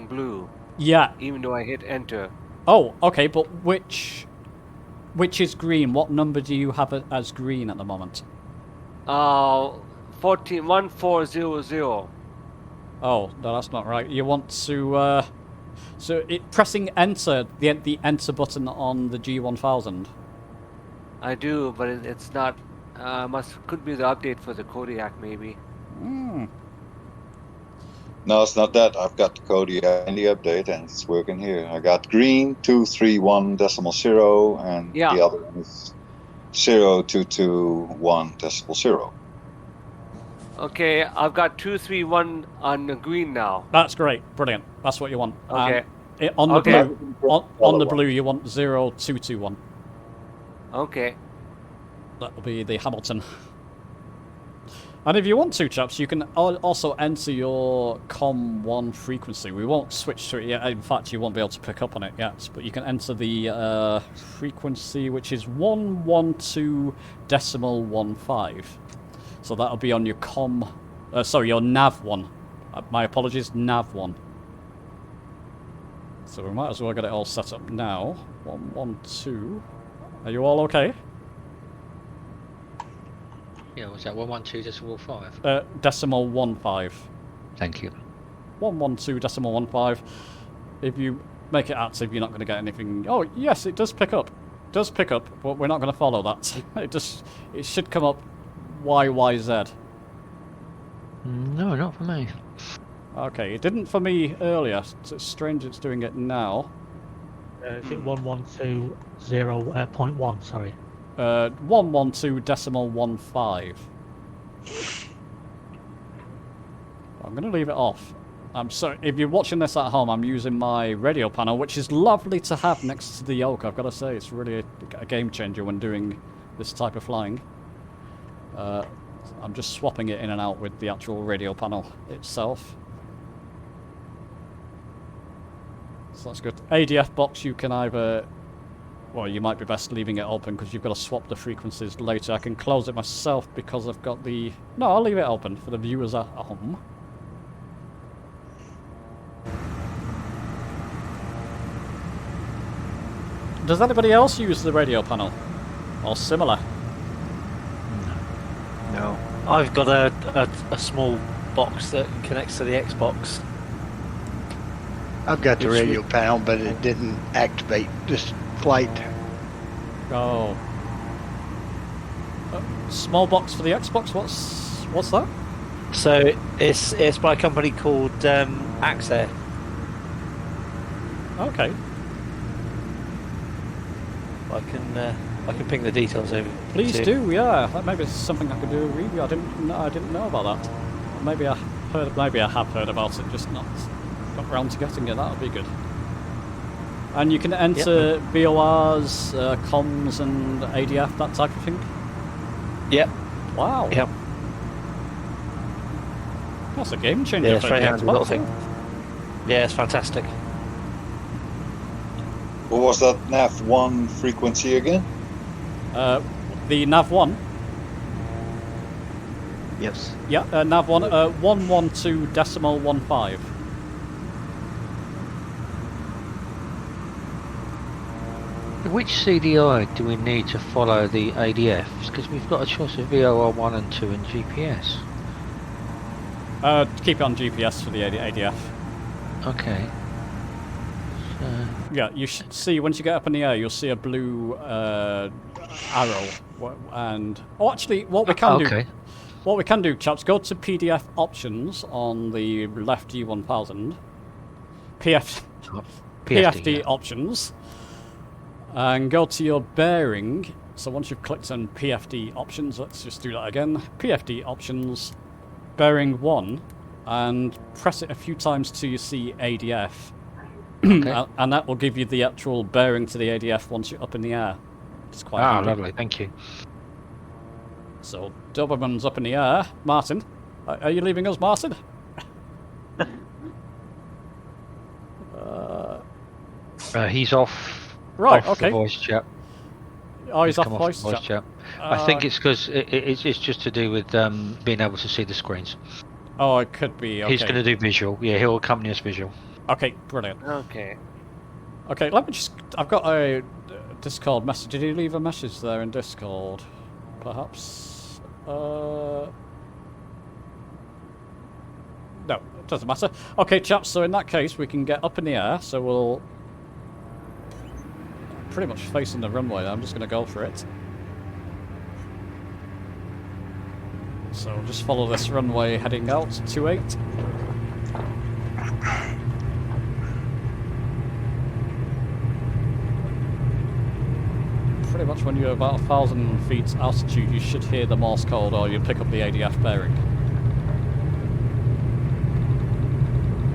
blue. Yeah. Even though I hit enter. Oh, okay, but which is green? What number do you have it as green at the moment? 1400. Oh, no, that's not right. You want to pressing enter, the enter button on the G1000. I do, but it's not. Could be the update for the Kodiak maybe. No, it's not that. I've got the Kodiak in the update, and it's working here. I got green 231.0, and the other one is 0221.0. Okay, I've got 231 on the green now. That's great, brilliant. That's what you want. Okay. On the blue, on the blue, you want 0221. Okay. That will be the Hamilton. And if you want to, chaps, you can also enter your COM1 frequency. We won't switch to it yet. In fact, you won't be able to pick up on it yet. But you can enter the frequency, which is 112.15. So that'll be on your your NAV1. My apologies, NAV1. So we might as well get it all set up now. 112. Are you all okay? Yeah, was that 112.5? Decimal 15. Thank you. 112.15. If you make it active, you're not going to get anything. Oh, yes, it does pick up. It does pick up, but we're not going to follow that. It should come up YYZ. No, not for me. Okay, it didn't for me earlier. So it's strange it's doing it now. Is it 112.0.1? Sorry. 112.15. I'm going to leave it off. I'm sorry, if you're watching this at home, I'm using my radio panel, which is lovely to have next to the yoke. I've got to say, it's really a game changer when doing this type of flying. I'm just swapping it in and out with the actual radio panel itself. So that's good. ADF box, you can either... Well, you might be best leaving it open because you've got to swap the frequencies later. I can close it myself because I've got the... No, I'll leave it open for the viewers at home. Does anybody else use the radio panel? Or similar? No. I've got a small box that connects to the Xbox. I've got the radio panel, but it didn't activate this flight. Oh. Small box for the Xbox? What's that? So it's by a company called Axair. Okay. I can ping the details over. Please do, yeah. That maybe it's something I could do a review. I didn't know about that. Maybe I have heard about it, just not got round to getting it. That would be good. And you can enter VORs, comms, and ADF, that type of thing. Yep. Wow. Yep. That's a game changer. Yeah, it's very handy little thing. Yeah, it's fantastic. What was that NAV1 frequency again? The NAV1. Yes. Yeah, NAV1, 112.15. Which CDI do we need to follow the ADFs? Because we've got a choice of VOR 1 and 2 and GPS. Keep it on GPS for the ADF. Okay. Yeah, you should see, once you get up in the air, you'll see a blue arrow. And actually, what we can do, what we can do, chaps, go to PDF options on the left G1000, PFD options, and go to your bearing. So once you've clicked on PFD options, let's just do that again. PFD options, bearing 1, and press it a few times till you see ADF. Okay. And that will give you the actual bearing to the ADF once you're up in the air. It's quite handy. Lovely, thank you. So, Doberman's up in the air. Martin, are you leaving us, Martin? He's off. Right, off okay. The voice chat. Oh, he's off come voice the chat. I think it's because it's just to do with being able to see the screens. Oh, it could be. Okay. He's going to do visual. Yeah, he'll accompany us visual. Okay, brilliant. Okay. Okay, let me just... I've got a Discord message. Did he leave a message there in Discord? Perhaps? No, it doesn't matter. Okay, chaps, so in that case, we can get up in the air, so we'll... pretty much facing the runway. I'm just going to go for it. So just follow this runway heading out, 28. Pretty much when you're about 1,000 feet altitude, you should hear the Morse code or you pick up the ADF bearing.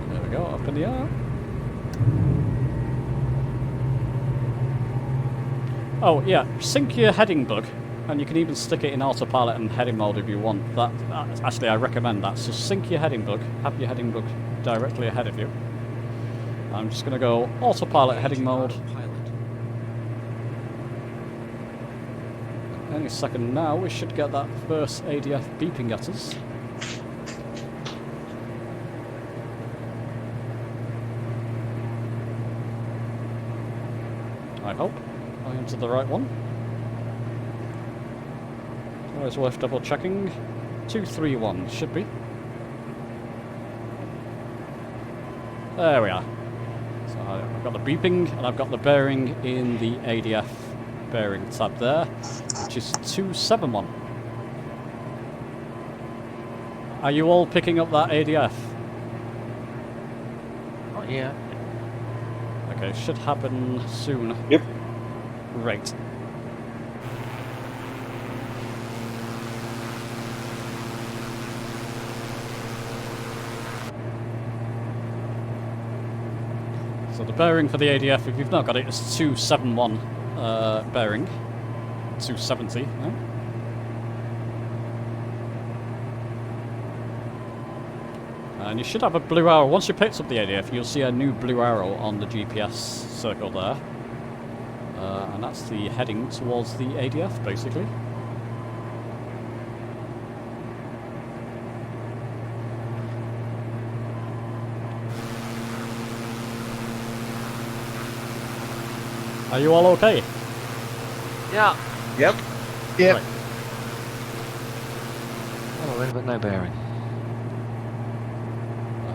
There we go, up in the air. Oh yeah, sync your heading bug, and you can even stick it in autopilot and heading mode if you want. That actually, I recommend that. So sync your heading bug, have your heading bug directly ahead of you. I'm just going to go autopilot heading mode. Any second now, we should get that first ADF beeping at us. I hope I entered the right one. Always worth double checking. 231 should be. There we are. So I've got the beeping and I've got the bearing in the ADF bearing tab there, which is 271. Are you all picking up that ADF? Not yet. Okay, should happen soon. Yep. Great. So the bearing for the ADF, if you've not got it, is 271 bearing. 270. No? And you should have a blue arrow. Once you picked up the ADF, you'll see a new blue arrow on the GPS circle there. And that's the heading towards the ADF, basically. Are you all okay? Yeah. Yep. Yep. Right. Oh, wait, but no bearing.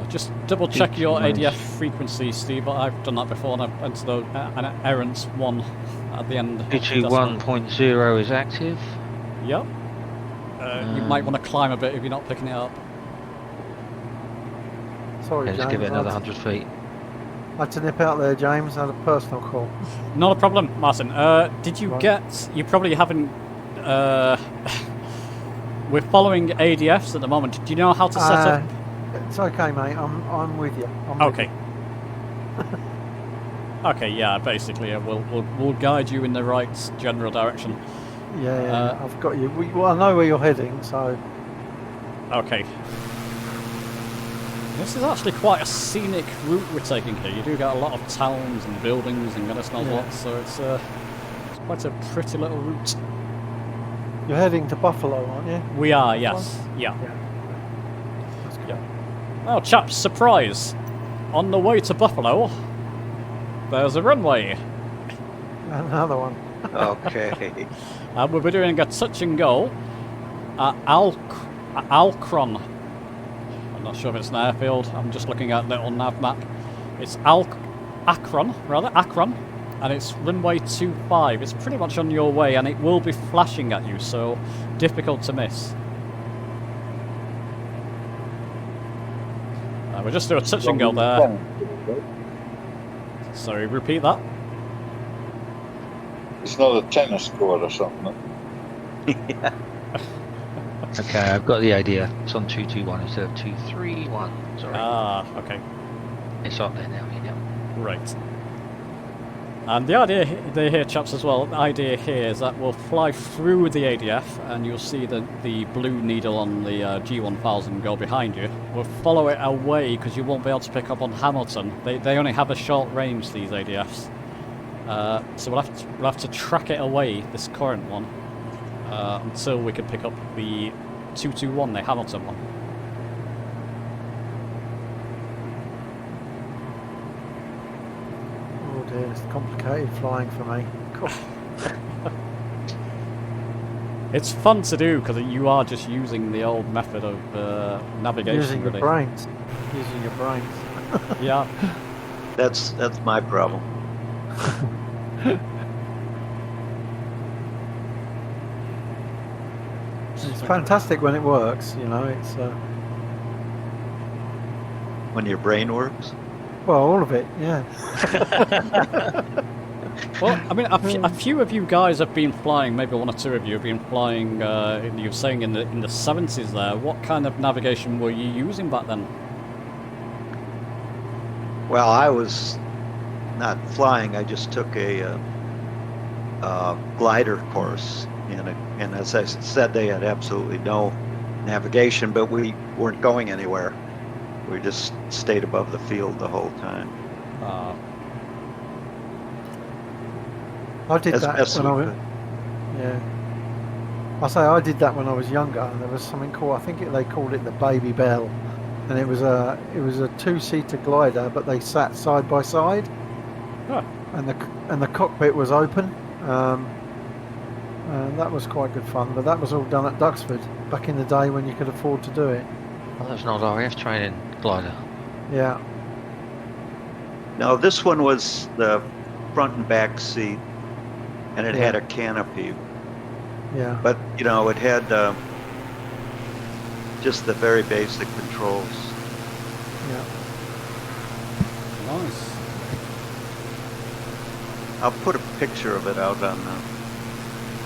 Just double check your ADF frequency, Steve. I've done that before and I've entered an errant 1 at the end. DG 1.0 is active. Yep. You might want to climb a bit if you're not picking it up. Sorry, Okay, James. let's give it another I 100 feet. had to nip out there, James. I had a personal call. Not a problem, Martin. Did you get... You probably haven't... we're following ADFs at the moment. Do you know how to set up... It's okay, mate. I'm with you. Okay. Okay, yeah, basically, we'll guide you in the right general direction. Yeah, I've got you. Well, I know where you're heading, so... Okay. This is actually quite a scenic route we're taking here. You do get a lot of towns and buildings and goodness knows what, so it's quite a pretty little route. You're heading to Buffalo, aren't you? We are, yes. Yeah. Oh, chaps, surprise! On the way to Buffalo, there's a runway. Another one. Okay. We'll be doing a touch and go at Alcron. I'm not sure if it's an airfield. I'm just looking at little nav map. It's Akron, and it's runway 25. It's pretty much on your way, and it will be flashing at you, so difficult to miss. We'll just do a touch and go there. Sorry, repeat that. It's not a tennis court or something. Yeah. Okay, I've got the idea. It's on 221 instead of 231. Sorry. Ah, okay. It's on there now, Right. And the idea here, chaps, as well, the idea here is that we'll fly through the ADF and you'll see the blue needle on the G1000 go behind you. We'll follow it away because you won't be able to pick up on Hamilton. They only have a short range, these ADFs. So we'll have to track it away, this current one, until we can pick up the 221, the Hamilton one. Oh dear, it's complicated flying for me. Cool. It's fun to do because you are just using the old method of navigation. Using your brains. Using your brains. Yeah. That's my problem. It's fantastic when it works, you know, it's When your brain works. well, all of it, yeah. Well, I mean, a few of you guys have been flying. Maybe one or two of you have been flying. You were saying in the 70s there. What kind of navigation were you using back then? Well, I was not flying. I just took a glider course, and as I said, they had absolutely no navigation, but we weren't going anywhere. We just stayed above the field the whole time. I did As that best when I we was. could. Yeah. I say I did that when I was younger, and there was something called, I think they called it the Baby Bell, and it was a two-seater glider, but they sat side by side, and the cockpit was open, and that was quite good fun. But that was all done at Duxford back in the day when you could afford to do it. Well, that's not RAF training glider. Yeah. No, this one was the front and back seat, and it had a canopy. Yeah. But, it had just the very basic controls. Yeah. Nice. I'll put a picture of it out on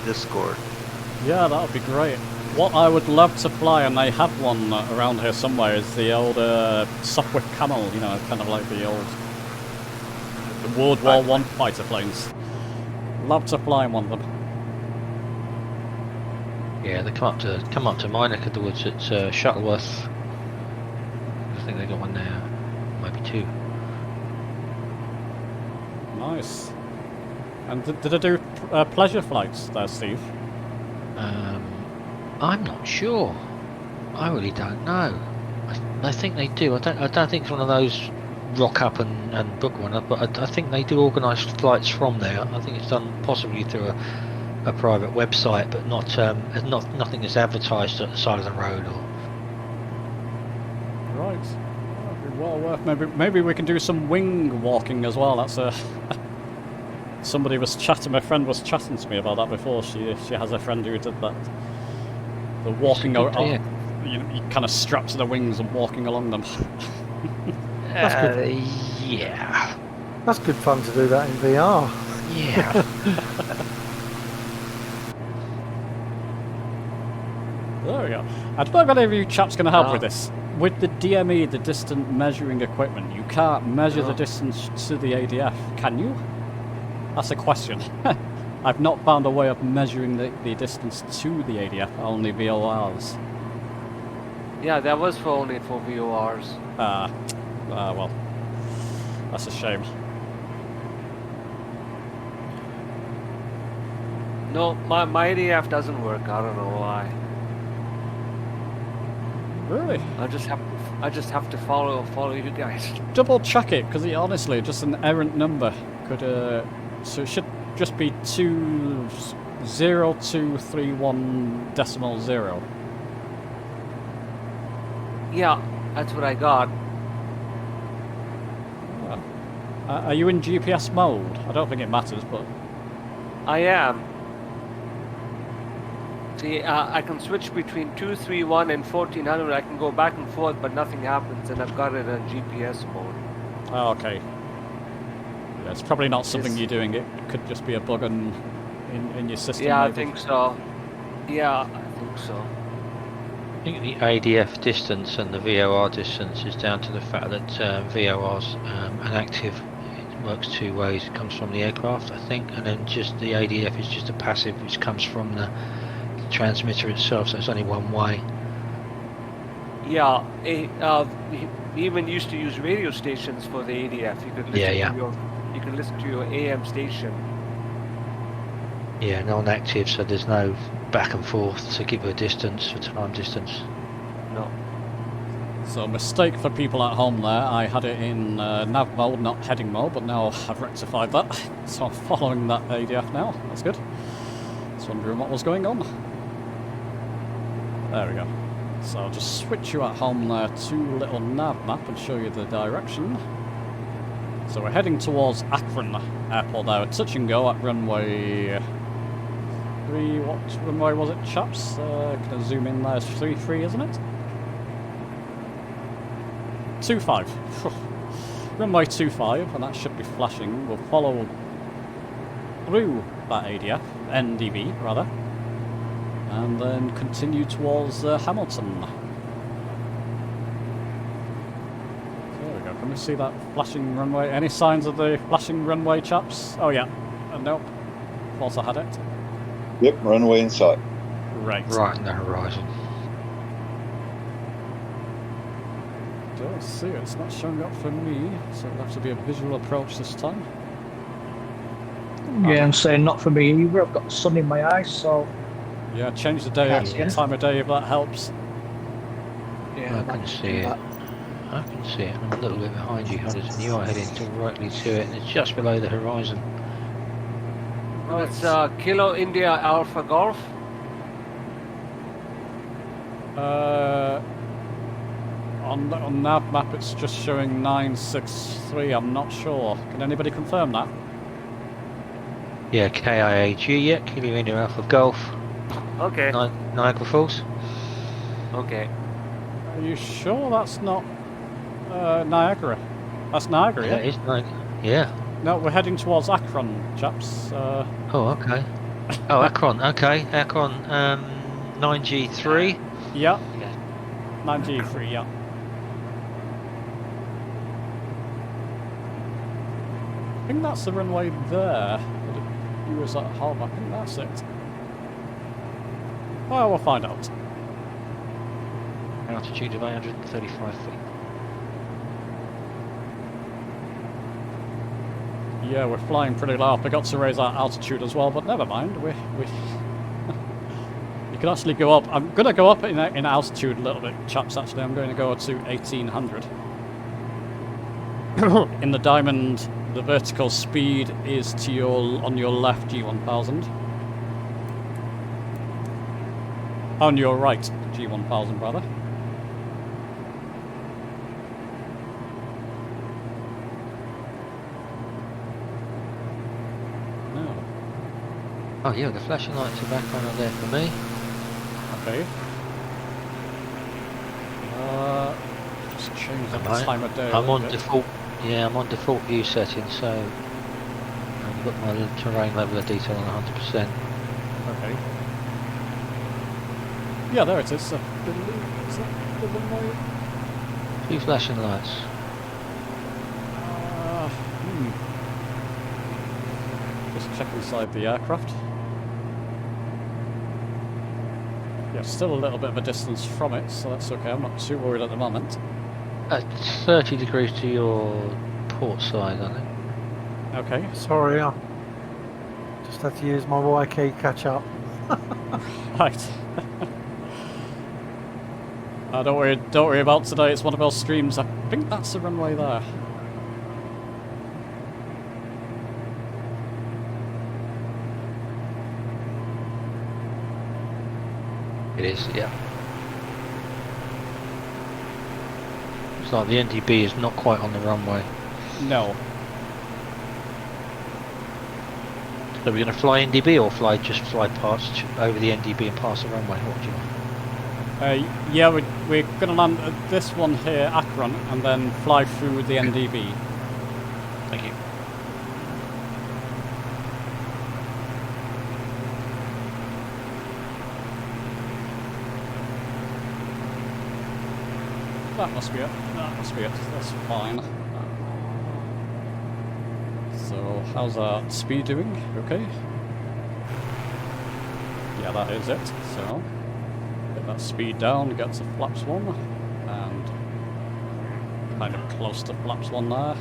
Discord. Yeah, that would be great. What I would love to fly, and they have one around here somewhere, is the old Sopwith Camel, kind of like the old World War I fighter planes. Love to fly in one of them. Yeah, they come up to my neck of the woods at Shuttleworth. I think they got one now, maybe two. Nice. And did they do pleasure flights there, Steve? I'm not sure. I really don't know. I think they do. I don't think it's one of those rock up and book one, but I think they do organise flights from there. I think it's done possibly through a private website, but nothing is advertised at the side of the road or. Right. That'd be well worth. Maybe we can do some wing walking as well. That's somebody was chatting. My friend was chatting to me about that before. She has a friend who did that. The walking around, you kind of strapped to the wings and walking along them. That's good. Yeah. That's good fun to do that in VR. Yeah. There we go. I don't know if any of you chaps can help with this. With the DME, the distant measuring equipment, you can't measure the distance to the ADF, can you? That's a question. I've not found a way of measuring the distance to the ADF, only VORs. Yeah, that was only for VORs. Well, that's a shame. No, my ADF doesn't work. I don't know why. Really? I just have to follow you guys. Double check it, because honestly, just an errant number could. So it should just be 20231.0. Yeah, that's what I got. Are you in GPS mode? I don't think it matters, but... I am. See, I can switch between 231 and 1400. I can go back and forth, but nothing happens, and I've got it on GPS mode. Oh, okay. Yeah, it's probably not something you're doing. It could just be a bug in your system. Yeah, maybe. I think so. Yeah, I think so. I think the ADF distance and the VOR distance is down to the fact that VOR's inactive. It works two ways. It comes from the aircraft, I think, and then just the ADF is just a passive, which comes from the transmitter itself. So it's only one way. Yeah, we even used to use radio stations for the ADF. You could listen to your, you can listen to your AM station. Yeah, non-active, so there's no back and forth to give a distance for time distance. No. So mistake for people at home there. I had it in nav mode, not heading mode, but now I've rectified that. So I'm following that ADF now. That's good. Just wondering what was going on. There we go. So I'll just switch you at home there to little nav map and show you the direction. So we're heading towards Akron Airport there. Touch and go at runway 3. What runway was it, chaps? Can I zoom in there? It's 33, isn't it? 25. Runway 25, and that should be flashing. We'll follow through that ADF, NDB rather, and then continue towards Hamilton. There we go. Can we see that flashing runway? Any signs of the flashing runway, chaps? Oh yeah. Nope. Of course I had it. Yep, runway in sight. Right. Right in the horizon. Don't see it. It's not showing up for me, so it'll have to be a visual approach this time. Yeah, I'm saying not for me either. I've got the sun in my eyes, so... Yeah, change the day, time of day if that helps. Yeah, I can see it. I can see it. I'm a little bit behind you, Hudders, and you are heading directly to it, and it's just below the horizon. Oh, it's Kilo India Alpha Golf. On nav map it's just showing 963, I'm not sure. Can anybody confirm that? Yeah, KIAG, yeah, Kilo India Alpha Golf. Okay. Niagara Falls. Okay. Are you sure that's not Niagara? That's Niagara, Yeah, yeah? it is Niagara. Yeah. No, we're heading towards Akron, chaps. Oh, okay. Oh, Akron, okay. Akron, 9G3. Yeah. 9G3, yeah. I think that's the runway there. You was at home, I think that's it. Well, we'll find out. Altitude of 835 feet. Yeah, we're flying pretty low. I forgot to raise our altitude as well, but never mind. We you can actually go up. I'm going to go up in altitude a little bit, chaps. Actually, I'm going to go to 1800. In the diamond, the vertical speed is to on your left, G1000. On your right, G1000 rather. Oh yeah, the flashing lights are back on there for me. Okay. Just change the time of day. I'm on default. Yeah, I'm on default view settings, so I've got my terrain level of detail on 100%. Okay. Yeah, there it is. Is that the runway? Two flashing lights. Just check inside the aircraft. Yeah, still a little bit of a distance from it, so that's okay. I'm not too worried at the moment. At 30 degrees to your port side, I think. Okay. Sorry, I just had to use my Y key catch up. Right. Don't worry about today. It's one of our streams. I think that's the runway there. It is, yeah. It's like the NDB is not quite on the runway. No. So we're going to fly NDB or just fly past over the NDB and pass the runway? What do you want? Yeah, we're going to land at this one here, Akron, and then fly through the NDB. Thank you. That must be it. That must be it. That's fine. So, how's our speed doing? Okay. Yeah, that is it. So, get that speed down, get to flaps 1, and kind of close to flaps 1 there.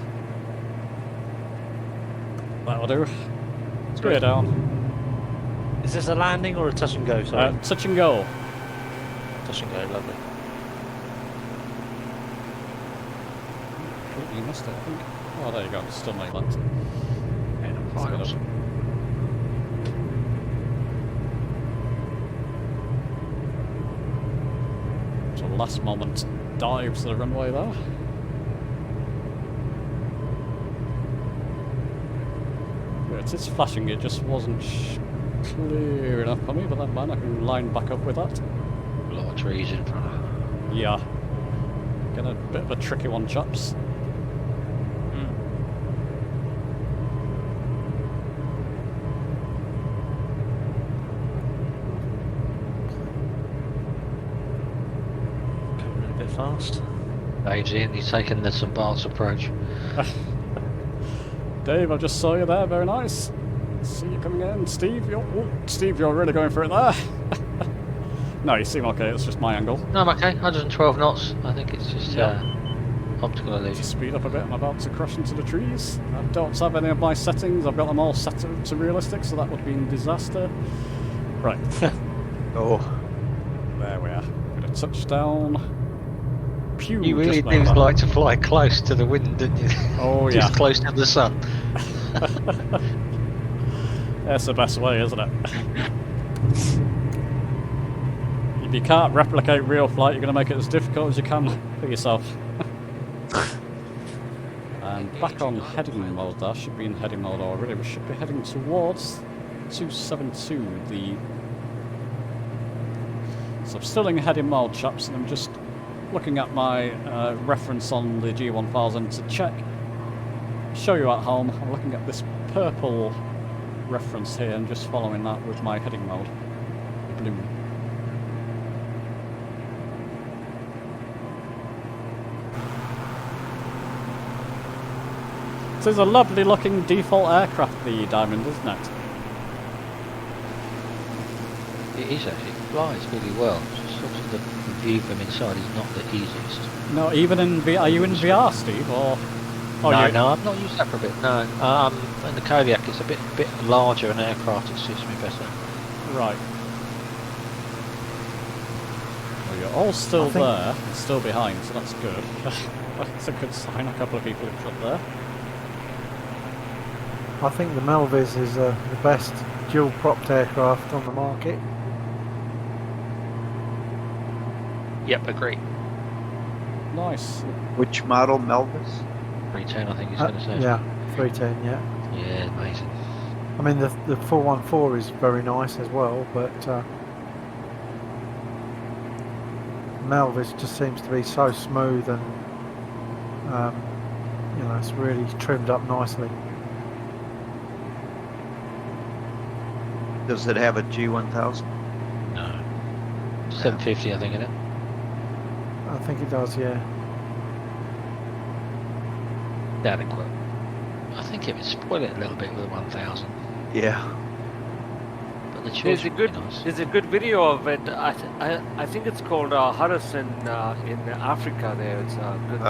That'll do. Straight down. Is this a landing or a touch and go? Sorry. Touch and go. Touch and go, lovely. You missed it, I think. Oh, there you go. Still made that. Finals. So last moment dive to the runway there. Yeah, it is flashing, it just wasn't clear enough for me, but that man, I can line back up with that. A lot of trees in front of it. Yeah. Getting a bit of a tricky one, chaps. Fast. Dave's in, he's taking the St. Bart's approach. Dave, I just saw you there, very nice. See you coming in. Steve, you're really going for it there. No, you seem okay, it's just my angle. No, I'm okay, 112 knots. I think it's just optical illusion. Just speed up a bit, I'm about to crash into the trees. I don't have any of my settings, I've got them all set to realistic, so that would be a disaster. Right. Oh. There we are. Got a touchdown. Pew, You really do like to fly close to the wind, didn't you? Oh, yeah. Just close to the sun. That's the best way, isn't it? If you can't replicate real flight, you're going to make it as difficult as you can for yourself. And back on heading mode there, should be in heading mode already. We should be heading towards 272, So I'm still in heading mode, chaps, and I'm just looking at my reference on the G1000 to check, show you at home. I'm looking at this purple reference here and just following that with my heading mode, blue. This is a lovely looking default aircraft, the Diamond, isn't it? It is actually, it flies really well. It's just obviously the view from inside is not the easiest. No, even in VR, are you in VR, Steve, or? Oh, No, I've not used that for a bit, no. In the Kodiak it's a bit larger an aircraft, it suits me better. Right. Well, you're all still there, still behind, so that's good. That's a good sign, a couple of people in front there. I think the Melvis is the best dual-propped aircraft on the market. Yep, agree. Nice. Which model, Melvis? 310 I think he's going to say. Yeah, 310, yeah. Yeah, amazing. I mean, the 414 is very nice as well, but Melvis just seems to be so smooth and, you know, it's really trimmed up nicely. Does it have a G1000? No. 750 I think, isn't it? I think it does, yeah. Adequate. I think it would spoil it a little bit with a 1000. Yeah. But the choice There's a would good be nice. there's a good video of it. I think it's called Harris in Africa. There, it's a good.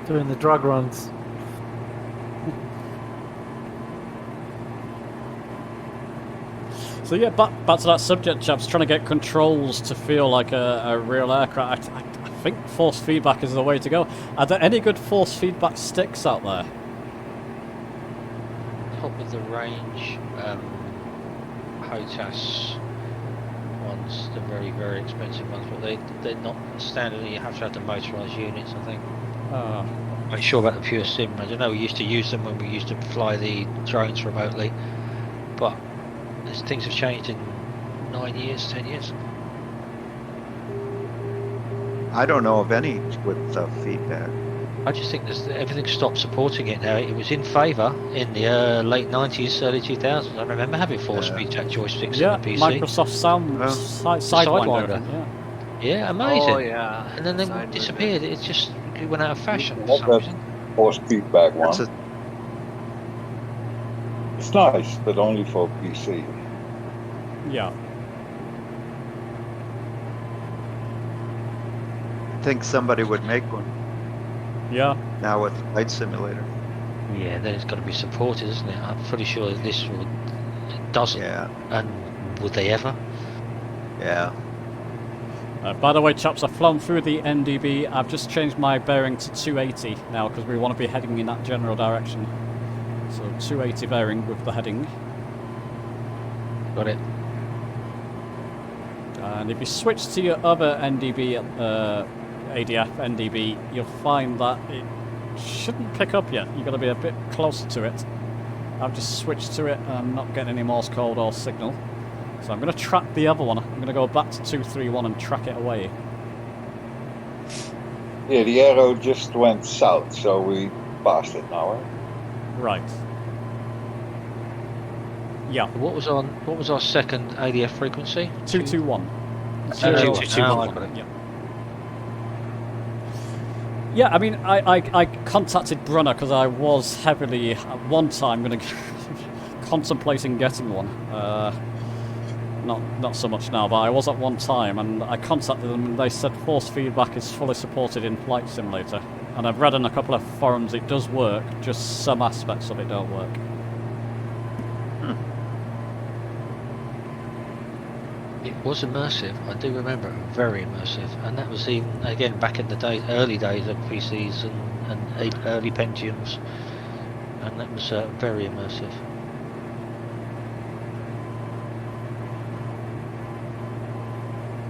Doing the drug runs. So yeah, back to that subject, chaps, trying to get controls to feel like a real aircraft. I think force feedback is the way to go. Are there any good force feedback sticks out there? with the range, HOTAS ones, the very, very expensive ones, but they're not standard. You have to have the motorised units, I think. I'm sure about the pure sim. I don't know, we used to use them when we used to fly the drones remotely, but things have changed in 9 years, 10 years. I don't know of any with feedback. I just think everything stopped supporting it now. It was in favour in the late 90s, early 2000s. I remember having 4-speed joysticks in the PC. Microsoft Sidewinder. Yeah, amazing. Oh yeah. And then they disappeared. It went out of fashion for Love some that reason. force feedback one. It's nice, but only for PC. Yeah. I think somebody would make one. Yeah. Now with Flight Simulator. Yeah, then it's got to be supported, isn't it? I'm pretty sure that this doesn't. Yeah. And would they ever? Yeah. By the way, chaps, I've flown through the NDB. I've just changed my bearing to 280 now because we want to be heading in that general direction. So 280 bearing with the heading. Got it. And if you switch to your other NDB, ADF NDB, you'll find that it shouldn't pick up yet. You've got to be a bit closer to it. I've just switched to it and I'm not getting any Morse code or signal. So I'm going to track the other one. I'm going to go back to 231 and track it away. Yeah, the arrow just went south, so we passed it now, eh? Right. Yeah. What was our second ADF frequency? 221. 221. Got it. Yeah. Yeah, I mean, I contacted Brunner because I was heavily, at one time, going to contemplating getting one. Not so much now, but I was at one time, and I contacted them, and they said force feedback is fully supported in Flight Simulator. And I've read in a couple of forums it does work, just some aspects of it don't work. It was immersive. I do remember it, very immersive, and that was even again back in the early days of PCs and early Pentiums, and that was very immersive.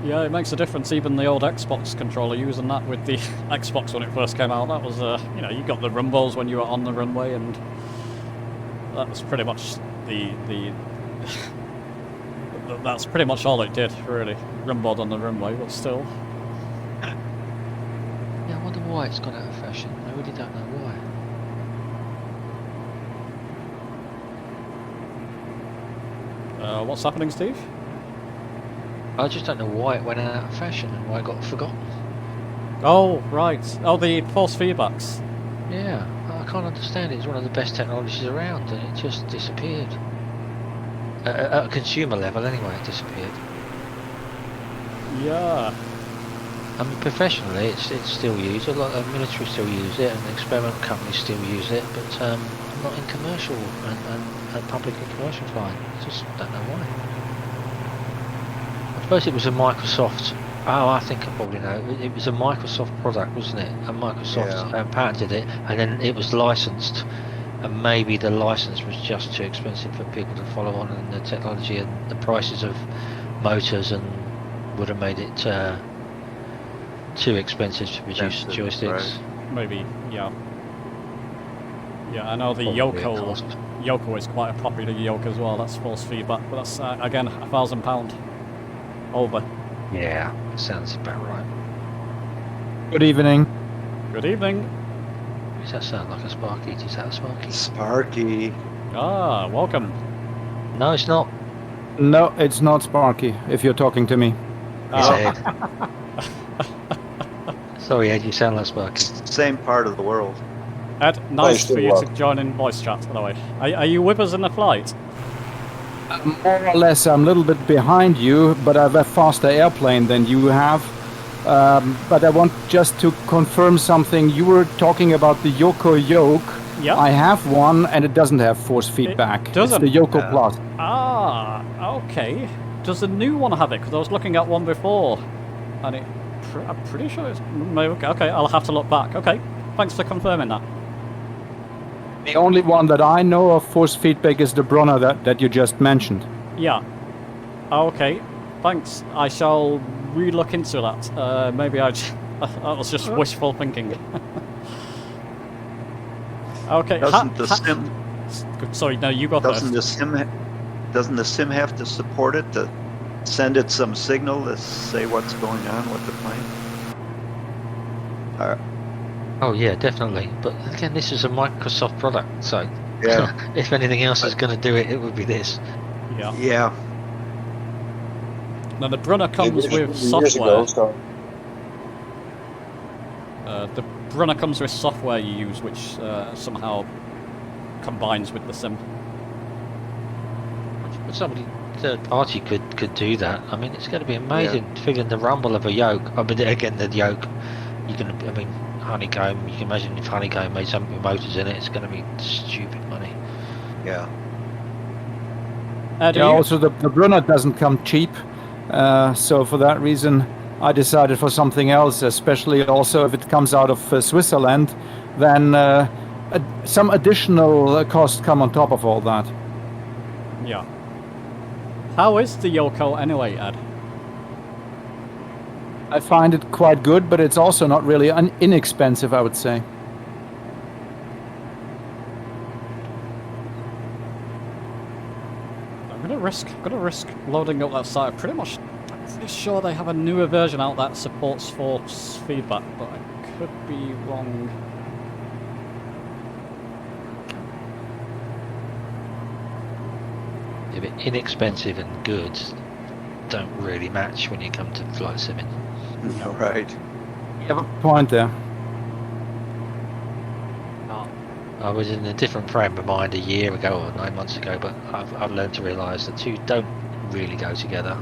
Yeah, it makes a difference. Even the old Xbox controller, using that with the Xbox when it first came out, that was, you know, you got the rumbles when you were on the runway, and that was pretty much that's pretty much all it did, really. Rumbled on the runway, but still. Yeah, I wonder why it's gone out of fashion. I really don't know why. What's happening, Steve? I just don't know why it went out of fashion and why it got forgotten. Oh, right. Oh, the force feedbacks. Yeah, I can't understand it. It's one of the best technologies around, and it just disappeared. At a consumer level, anyway, it disappeared. Yeah. I mean, professionally, it's still used. A lot of military still use it, and experimental companies still use it, but not in commercial and public and commercial flying. I just don't know why. I suppose it was a Microsoft. Oh, I think I probably know. It was a Microsoft product, wasn't it? And Microsoft patented it, and then it was licensed. And maybe the license was just too expensive for people to follow on, and the technology and the prices of motors and would have made it too expensive to produce joysticks. Right. Maybe, yeah. Yeah, I know the Yoko is quite a popular yoke as well. That's force feedback, but that's again £1,000 over. Yeah, sounds about right. Good evening. Good evening. Does that sound like a Sparky? Is that a Sparky? Sparky. Ah, welcome. No, it's not. No, it's not Sparky, if you're talking to me. Ed. Sorry, Ed, you sound like Sparky. Same part of the world. Ed, nice for you to join in voice chat, by the way. Are you with us in the flight? More or less, I'm a little bit behind you, but I have a faster airplane than you have. But I want just to confirm something. You were talking about the Yoko yoke. Yeah. I have one, and it doesn't have force feedback. It doesn't? It's the Yoko Plus. Ah, okay. Does the new one have it? Because I was looking at one before, and I'm pretty sure it's... Okay, I'll have to look back. Okay, thanks for confirming that. The only one that I know of force feedback is the Brunner that you just mentioned. Yeah. Okay. Thanks. I shall re-look into that. Maybe that was just wishful thinking. Okay. Doesn't the sim? Sorry, no, you go Doesn't first. Doesn't the sim have to support it to send it some signal to say what's going on with the plane? Oh yeah, definitely. But again, this is a Microsoft product, so yeah. If anything else is going to do it, it would be this. Yeah. Yeah. Now the Brunner comes with software. The Brunner comes with software you use, which somehow combines with the sim. Somebody third party could do that. I mean, it's going to be amazing feeling the rumble of a yoke. I mean, again, the yoke. Honeycomb. You can imagine if Honeycomb made something with motors in it, it's going to be stupid money. Yeah. Also, the Brunner doesn't come cheap, so for that reason, I decided for something else. Especially also if it comes out of Switzerland, then some additional costs come on top of all that. Yeah. How is the Yoko anyway, Ed? I find it quite good, but it's also not really inexpensive, I would say. I'm gonna risk loading up that site. I'm pretty sure they have a newer version out that supports force feedback, but I could be wrong. Yeah, but inexpensive and good don't really match when you come to flight simming. Right. You have a point there. I was in a different frame of mind a year ago or 9 months ago, but I've learned to realise the two don't really go together.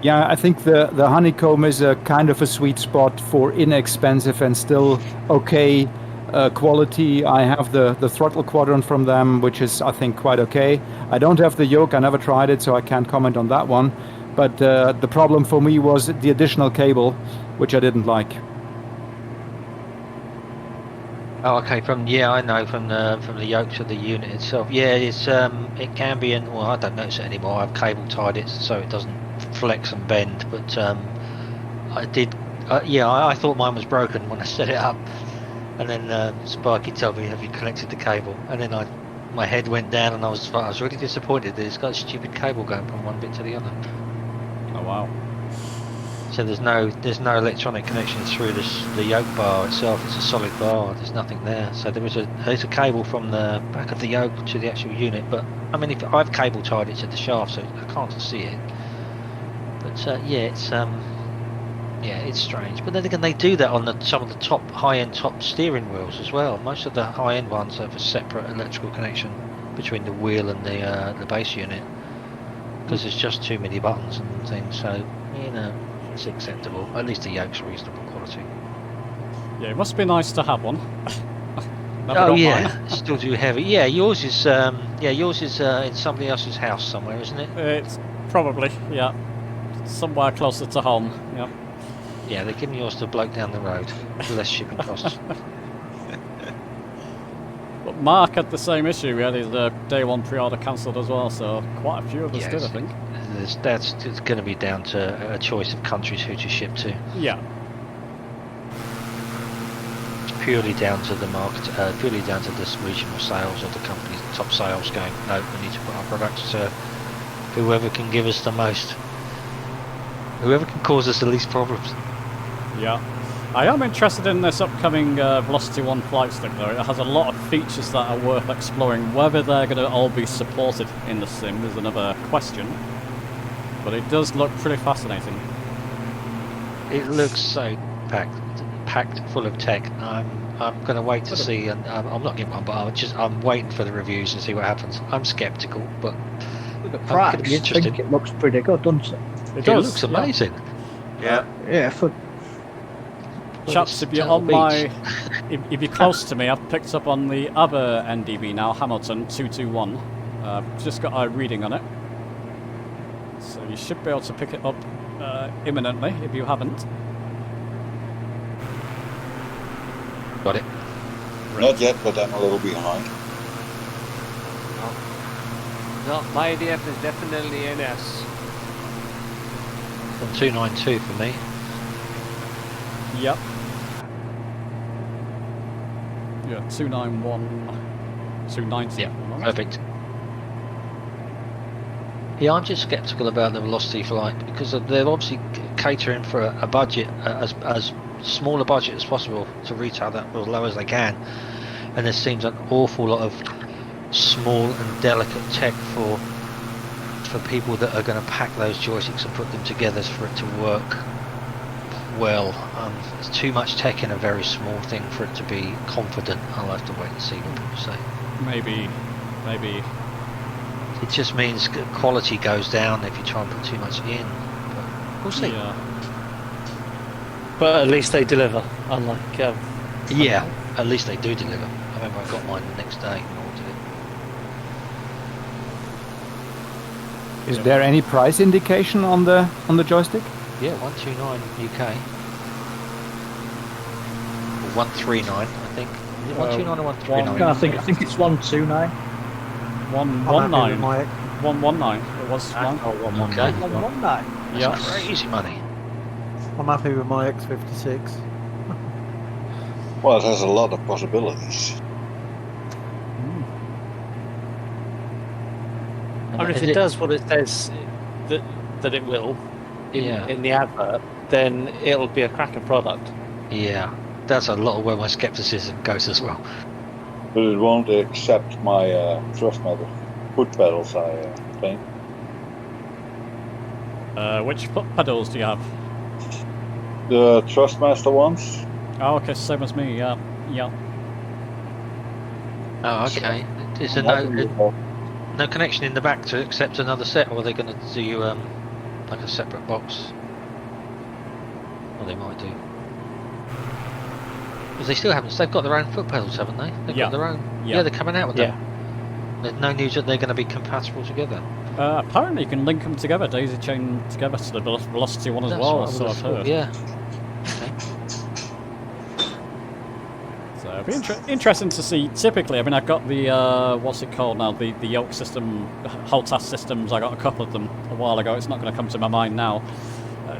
Yeah, I think the Honeycomb is a kind of a sweet spot for inexpensive and still okay quality. I have the throttle quadrant from them, which is, I think, quite okay. I don't have the yoke. I never tried it, so I can't comment on that one. But the problem for me was the additional cable, which I didn't like. Oh, okay. From the yoke to the unit itself. Yeah, it's it can be, and well, I don't notice it anymore. I've cable tied it so it doesn't flex and bend. But I did. I thought mine was broken when I set it up, and then Sparky told me, "Have you connected the cable?" And then my head went down, and I was really disappointed that it's got a stupid cable going from one bit to the other. Oh wow. So there's no electronic connection through the yoke bar itself. It's a solid bar. There's nothing there. So there's a cable from the back of the yoke to the actual unit. But I mean, if I've cable tied it to the shaft, so I can't see it. But it's strange. But then again, they do that on some of the top high-end top steering wheels as well. Most of the high-end ones have a separate electrical connection between the wheel and the base unit because there's just too many buttons and things. So it's acceptable. At least the yoke's reasonable quality. Yeah, it must be nice to have one. It's still too heavy. Yeah, yours is in somebody else's house somewhere, isn't it? It's probably somewhere closer to home. Yeah. Yeah, they're giving yours to a bloke down the road. Less shipping costs. But Mark had the same issue. We had his day one pre-order cancelled as well, so quite a few of us did, I think. It's going to be down to a choice of countries who to ship to. Yeah. It's purely down to the market, purely down to this regional sales or the company's top sales going, no, we need to put our products to whoever can give us the most. Whoever can cause us the least problems. Yeah. I am interested in this upcoming Velocity 1 flight stick though. It has a lot of features that are worth exploring. Whether they're going to all be supported in the sim is another question. But it does look pretty fascinating. It looks so packed full of tech. I'm going to wait to see, and I'm not getting one, but I'm waiting for the reviews and see what happens. I'm skeptical, but the price, I think it looks pretty good, doesn't it? It does. It looks amazing. Yeah. Chaps, if you're on if you're close to me, I've picked up on the other NDB now, Hamilton 221. Just got a reading on it. So you should be able to pick it up imminently if you haven't. Got it. Not yet, but I'm a little behind. No, my ADF is definitely NS. 292 for me. Yep. Yeah, 291, 290. Yeah, perfect. Yeah, I'm just sceptical about the velocity flight because they're obviously catering for a budget as small a budget as possible to retail that as low as they can, and there seems an awful lot of small and delicate tech for people that are going to pack those joysticks and put them together for it to work well. There's too much tech in a very small thing for it to be confident. I'll have to wait and see what people say. Maybe. It just means quality goes down if you try and put too much in. But we'll see. Yeah. But at least they deliver, unlike... yeah, at least they do deliver. I remember I got mine the next day and ordered it. Is there any price indication on the joystick? Yeah, 129 UK. Or 139, I think. Is it 129 or 139? No, I think it's 129. 119. 119. It was one. Oh, 119. 119. Yeah. That's crazy money. I'm happy with my X56. Well, it has a lot of possibilities. I mean, if it does what it says that it will in the advert, then it'll be a cracking product. Yeah, that's a lot of where my skepticism goes as well. But it won't accept my foot pedals, I think. Which foot pedals do you have? The Thrustmaster ones? Oh, okay, same as me, yeah. Oh, okay. Is there no connection in the back to accept another set, or are they going to do like a separate box? Well, they might do. Because they still haven't. They've got their own foot pedals, haven't they? They've got their own. Yeah, they're coming out with them. There's no news that they're going to be compatible together. Apparently, you can link them together, daisy chain together to the velocity one as well. So I've heard. Yeah. So it'll be interesting to see. Typically, I mean, I've got the what's it called now? The yoke system, HOTAS systems. I got a couple of them a while ago. It's not going to come to my mind now.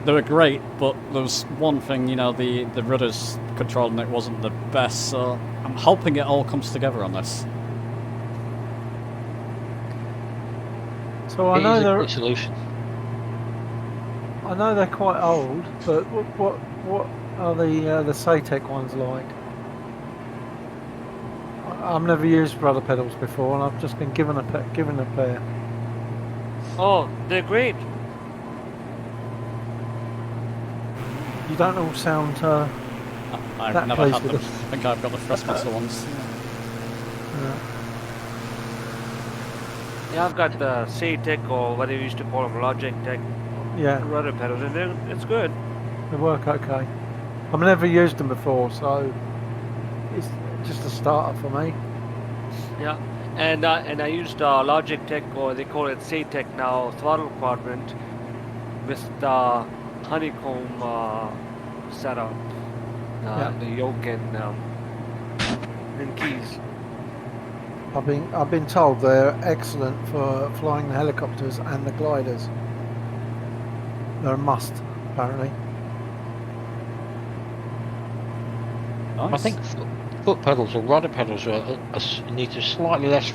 They were great, but there was one thing, the rudders controlling it wasn't the best. So I'm hoping it all comes together on this. So I know they're solution. I know they're quite old, but what are the Satec ones like? I've never used rudder pedals before, and I've just been given a pair. Oh, they're great. You don't all sound. I've never had them. I think I've got the Thrustmaster ones. Yeah, I've got the C-Tech, or what they used to call them, Logitech rudder pedals, and it's good. They work okay. I've never used them before, so it's just a starter for me. Yeah, and I used Logitech, or they call it C-Tech now, throttle quadrant with the honeycomb setup, the yoke and keys. I've been told they're excellent for flying the helicopters and the gliders. They're a must, apparently. I think foot pedals or rudder pedals need to slightly less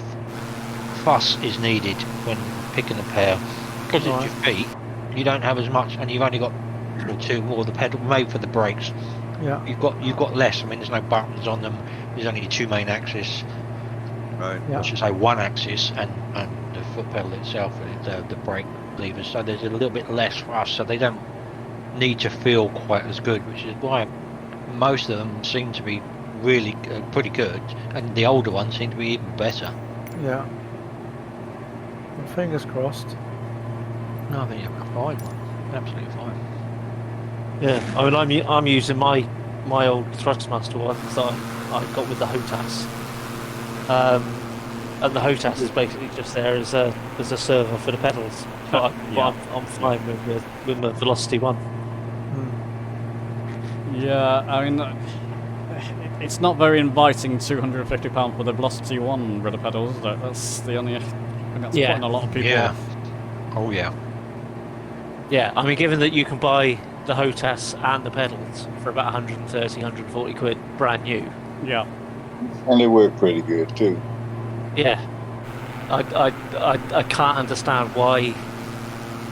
fuss is needed when picking a pair, because it's your feet. You don't have as much, and you've only got two more of the pedal made for the brakes. Yeah, you've got less. I mean, there's no buttons on them. There's only two main axes. Right. I should say one axis and the foot pedal itself, the brake levers. So there's a little bit less fuss, so they don't need to feel quite as good, which is why most of them seem to be really pretty good, and the older ones seem to be even better. Yeah. Well, fingers crossed. No, I think you're fine, absolutely fine. Yeah, I mean, I'm using my old Thrustmaster ones that I got with the HOTAS, and the HOTAS is basically just there as a server for the pedals. But I'm fine with the Velocity one. Yeah, I mean, it's not very inviting. £250 for the Velocity 1 rudder pedals, is it? That's the only thing that's putting a lot of people off. Oh yeah. Yeah, I mean, given that you can buy the HOTAS and the pedals for about 130, 140 quid brand new. Yeah. And they work pretty good too. Yeah. I can't understand why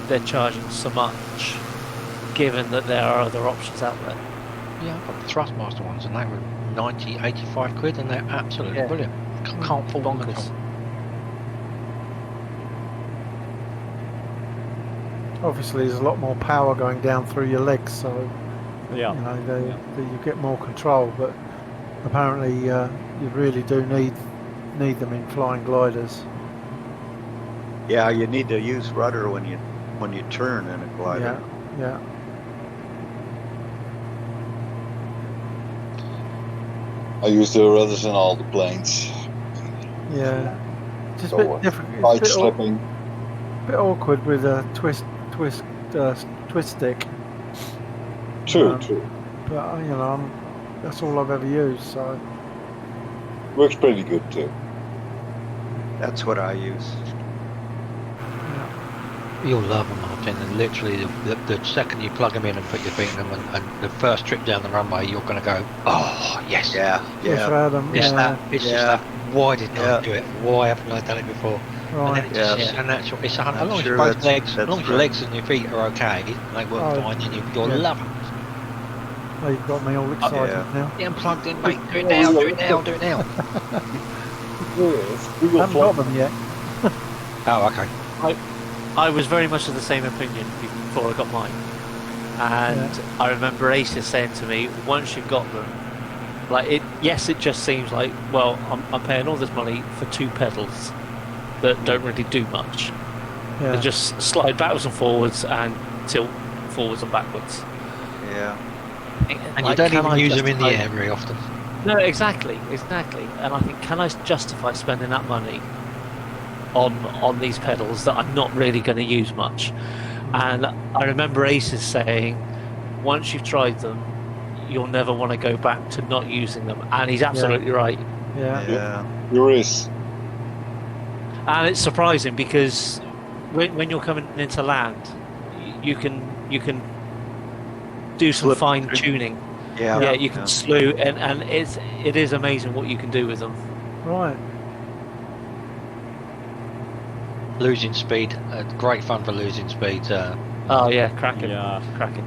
they're charging so much, given that there are other options out there. Yeah, I've got the Thrustmaster ones, and they were 90, 85 quid, and they're absolutely brilliant. Can't fault them at all. Obviously, there's a lot more power going down through your legs, so yeah, you know, you get more control. But apparently, you really do need them in flying gliders. Yeah, you need to use rudder when you turn in a glider. Yeah. I use the rudders in all the planes. Yeah. Just a So, bit different. Side It's slipping. a bit awkward with a twist stick. True. But you know, that's all I've ever used. So Works pretty good too. That's what I use. You'll love them, Martin. And literally, the second you plug them in and put your feet in them, and the first trip down the runway, you're going to go, oh yes, It's just that. Why didn't I do it? Why haven't I done it before? Right. And then it's just a natural. It's as long as your legs and your feet are okay, and they work fine, then you'll love them. Oh, you've got me all excited now. Yeah, I'm plugged in, mate. Do it now. Do it now. Do it now. I haven't got them yet. Oh, okay. I was very much of the same opinion before I got mine, and I remember Aces saying to me, once you've got them, like it just seems like, well, I'm paying all this money for two pedals that don't really do much. They just slide backwards and forwards and tilt forwards and backwards. Yeah. And you don't even use them in the air very often. No, exactly. And I think, can I justify spending that money on these pedals that I'm not really going to use much? And I remember Aces saying, once you've tried them, you'll never want to go back to not using them, and he's absolutely right. Yeah. There is. And it's surprising because when you're coming into land, you can do some fine tuning. You can slew, and it is amazing what you can do with them. Right. Losing speed, great fun for losing speed. Cracking. Cracking.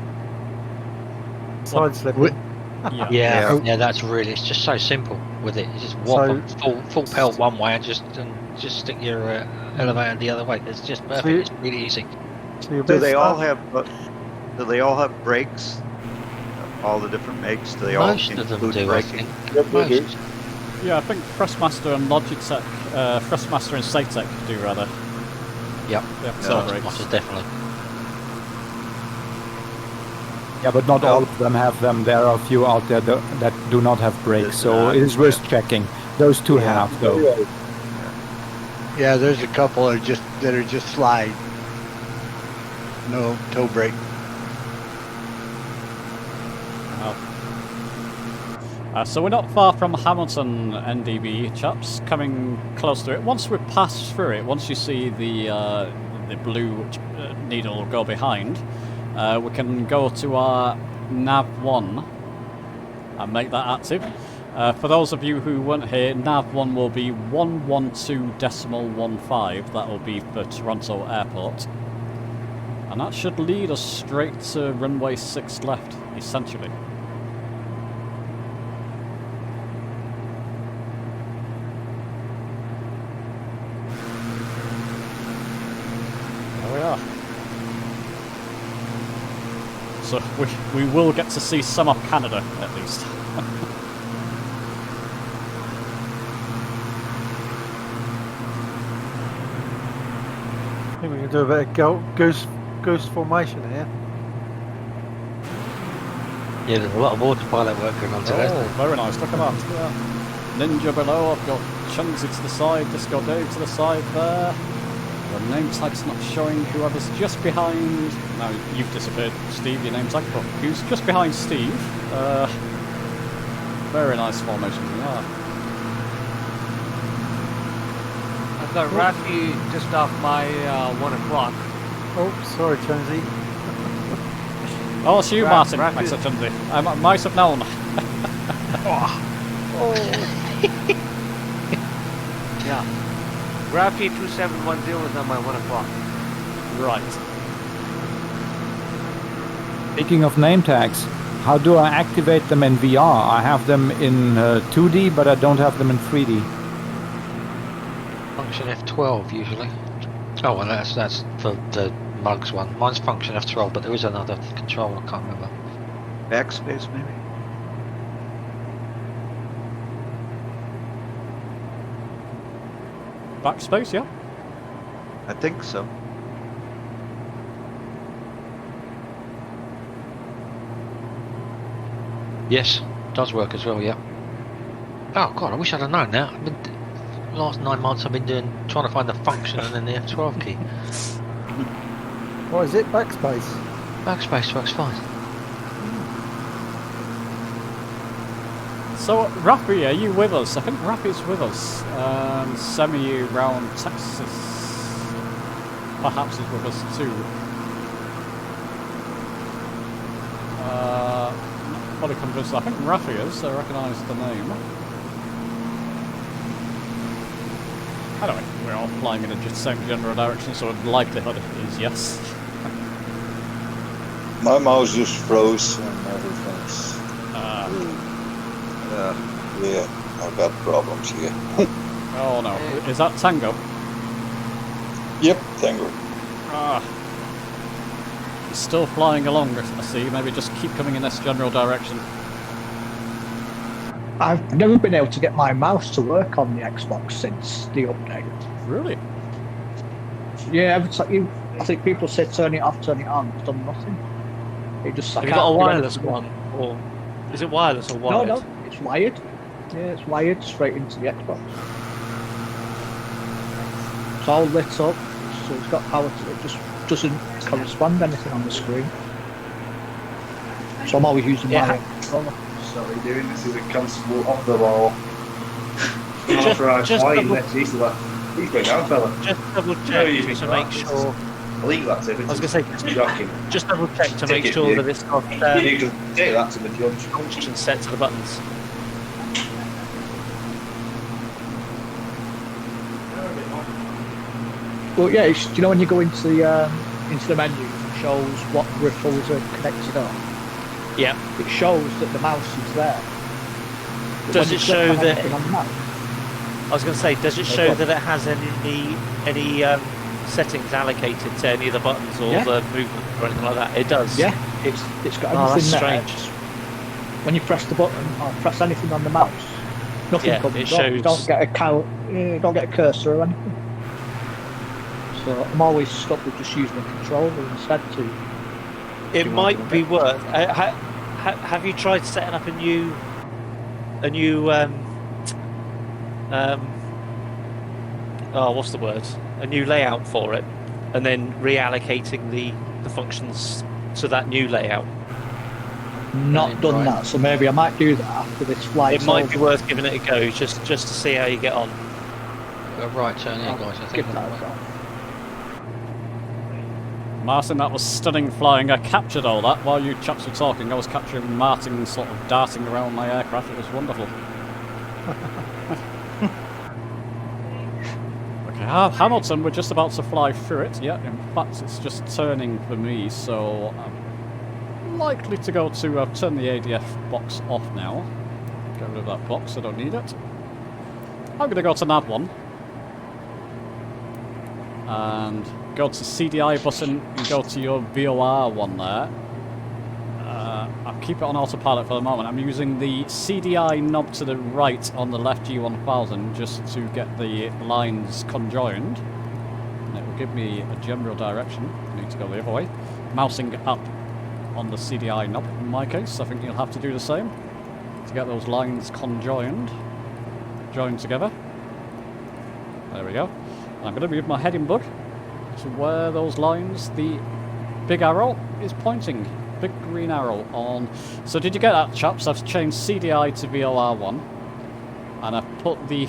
Side slipping. Yeah, that's really. It's just so simple with it. You just whop full pelt one way and just stick your elevator the other way. It's just perfect. It's really easy. Do they all have brakes? All the different makes? Do they all include braking? Most. Yeah, I think Thrustmaster and Logitech, Thrustmaster and Satec do rather. Yep. Brakes. Definitely. Yeah, but not all of them have them. There are a few out there that do not have brakes, so it is worth checking. Those two have, though. Yeah, there's a couple that are just slide. No toe brake. So we're not far from Hamilton, NDB, chaps, coming close to it. Once we pass through it, once you see the blue needle go behind, we can go to our nav1 and make that active. For those of you who weren't here, nav1 will be 112.15. That will be for Toronto Airport. And that should lead us straight to runway 6 left, essentially. There we are. So we will get to see some of Canada, at least. I think we can do a bit of goose formation here. Yeah, there's a lot of autopilot work going on today. Oh, very nice. Look at that. Yeah. Ninja below. I've got Chungsy to the side. Disco Dave to the side there. The name tag's not showing whoever's just behind. No, you've disappeared, Steve. Your name tag. But who's just behind Steve? Very nice formations they are. I've got Rafi just off my 1 o'clock. Oh, sorry, Jonesy. Oh, it's you, Martin. Thanks, Jonesy. I might have known. Yeah. Rafi 2710 is on my 1 o'clock. Right. Speaking of name tags, how do I activate them in VR? I have them in 2D, but I don't have them in 3D. Function F12 usually. Oh well, that's for the mugs one. Mine's function F12, but there is another control I can't remember. Backspace maybe? Backspace, yeah. I think so. Yes, does work as well. Yeah. Oh god, I wish I'd have known that. Last 9 months I've been trying to find the function and then the F12 key. What is it? Backspace? Backspace works fine. So, Rafi, are you with us? I think Rafi's with us. Semi round Texas. Perhaps is with us too. Not fully convinced. I think Rafi is. I recognise the name. Anyway, we're all flying in the same general direction, so the likelihood is yes. My mouse just froze and everything's... yeah, I've got problems here. Oh no, is that Tango? Yep, Tango. It's still flying along, I see. Maybe just keep coming in this general direction. I've never been able to get my mouse to work on the Xbox since the update. Really? Yeah, I think people say turn it off, turn it on. It's done nothing. It just. Have you got a wireless one, or is it wireless or wired? No, it's wired. Yeah, it's wired straight into the Xbox. It's all lit up, so it's got power to it. Just doesn't correspond anything on the screen. So I'm always using my controller. Sorry, doing this is a constable off the wall. Just flying next to that. He's going down, fella. Just double check to make sure. Illegal activity. I was going to say, shocking. Just double check to make sure that it's got you can take that to the judge. function set to the buttons. Well, yeah, do you know when you go into the menu, it shows what riffles are connected up. Yeah. It shows that the mouse is there. But Does it show that? On the mouse, I was going to say, does it show that it has any settings allocated to any of the buttons or the movement or anything like that? It does. Yeah, it's got everything there. Strange. When you press the button or press anything on the mouse, nothing comes it up. shows. You don't get a don't get a cursor or anything. So I'm always stuck with just using the controller instead to. It might be worth. Have you tried setting up a new what's the word? A new layout for it, and then reallocating the functions to that new layout? Not done that, so maybe I might do that after this flight. It might be worth giving it a go, just to see how you get on. Right turn here, guys. I think. Martin, that was stunning flying. I captured all that while you chaps were talking. I was capturing Martin sort of darting around my aircraft. It was wonderful. Okay, Hamilton, we're just about to fly through it. Yeah, in fact, it's just turning for me, so I'm likely to go to turn the ADF box off now. Get rid of that box, I don't need it. I'm going to go to nav 1. And go to CDI button and go to your VOR one there. I'll keep it on autopilot for the moment. I'm using the CDI knob to the right on the left G1000 just to get the lines conjoined. And it will give me a general direction. I need to go the other way. Mousing up on the CDI knob in my case. I think you'll have to do the same to get those lines conjoined. Joined together. There we go. I'm going to move my heading bug to where those lines, the big arrow, is pointing. big green arrow on. So did you get that, chaps? I've changed CDI to VOR1. And I've put the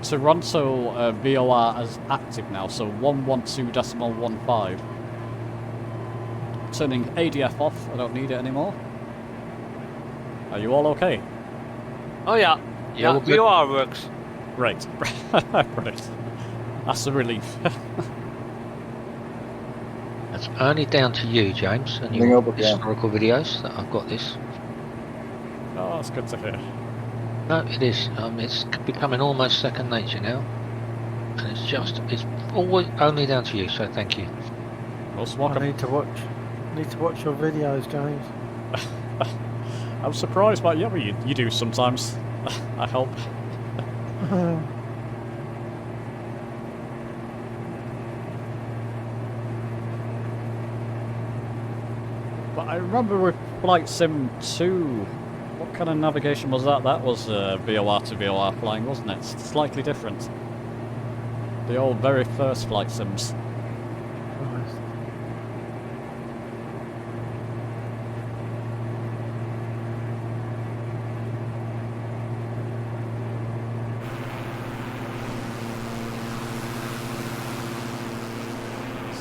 Toronto VOR as active now, so 112.15. Turning ADF off, I don't need it anymore. Are you all okay? Oh yeah. Yeah, VOR works. Right. Right. That's a relief. That's only down to you, James, and your historical videos that I've got this. Oh, that's good to hear. No, it is. It's becoming almost second nature now, and it's always only down to you. So thank you. Most welcome. I need to watch your videos, James. I'm surprised by you do sometimes. I help. But I remember with Flight Sim 2, what kind of navigation was that? That was VOR to VOR flying, wasn't it? It's slightly different. The old very first Flight Sims.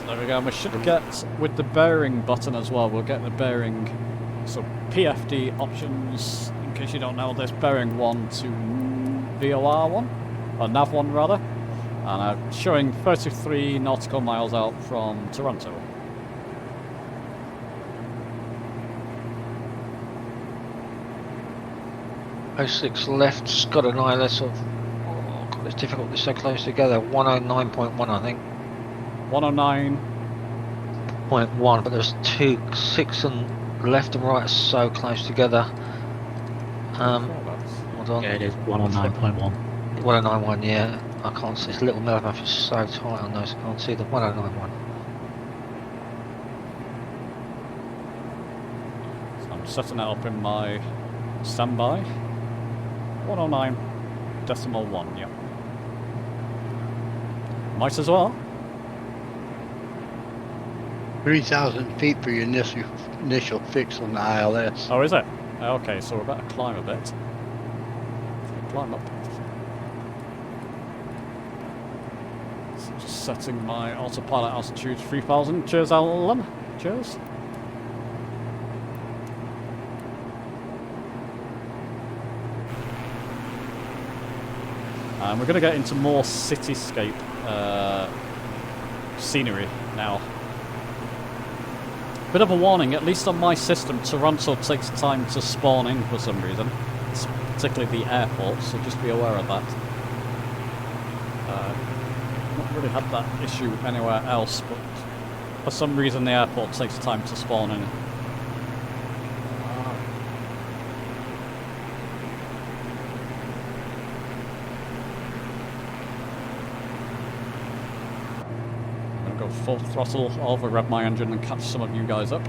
There we go, and we should get, with the bearing button as well, we'll get the bearing, so PFD options, in case you don't know this, bearing 1 to VOR 1, or nav 1 rather, and showing 33 nautical miles out from Toronto. '06 left's got an ILS of, oh god, it's difficult, they're so close together, 109.1 I think. 109.1, but there's 6 and left and right are so close together. Hold on. Yeah, it is 109.1. 109.1, yeah. I can't see, this little map is so tight on those, I can't see the 109.1. So I'm setting that up in my standby. 109.1, yeah. Might as well. 3,000 feet for your initial fix on the ILS. Oh, is it? Okay, so we're about to climb a bit. Climb up. So just setting my autopilot altitude 3,000. Cheers, Alan. Cheers. And we're going to get into more cityscape scenery now. Bit of a warning, at least on my system, Toronto takes time to spawn in for some reason. It's particularly the airport, so just be aware of that. Not really had that issue anywhere else, but for some reason the airport takes time to spawn in. Go full throttle, overrev my engine and catch some of you guys up.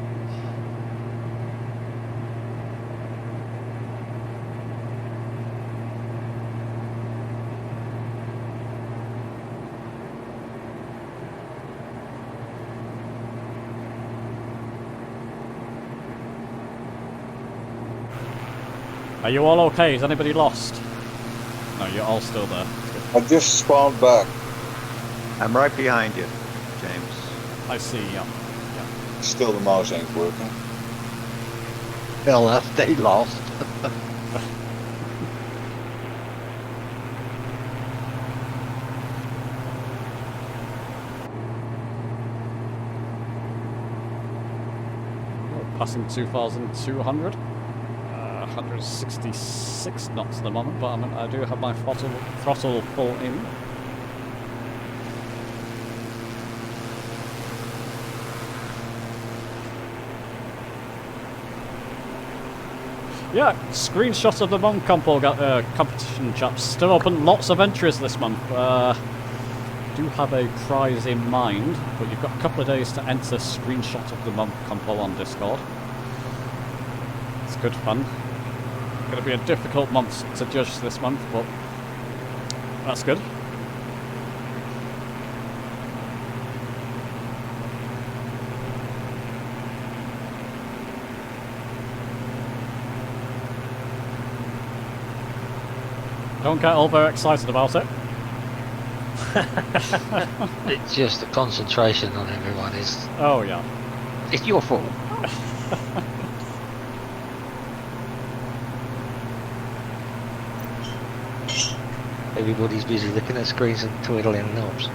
Are you all okay? Is anybody lost? No, you're all still there. I just spawned back. I'm right behind you, James. I see, yeah. Still the mouse ain't working. LS, they lost. Passing 2,200. 166 knots at the moment, but I do have my throttle full in. Yeah, screenshot of the Mon Compo competition, chaps. Still open, lots of entries this month. Do have a prize in mind, but you've got a couple of days to enter screenshot of the Mon Compo on Discord. It's good fun. Going to be a difficult month to judge this month, but that's good. Don't get overexcited about it. It's just the concentration on everyone is. Oh yeah. It's your fault. Everybody's busy looking at screens and twiddling knobs.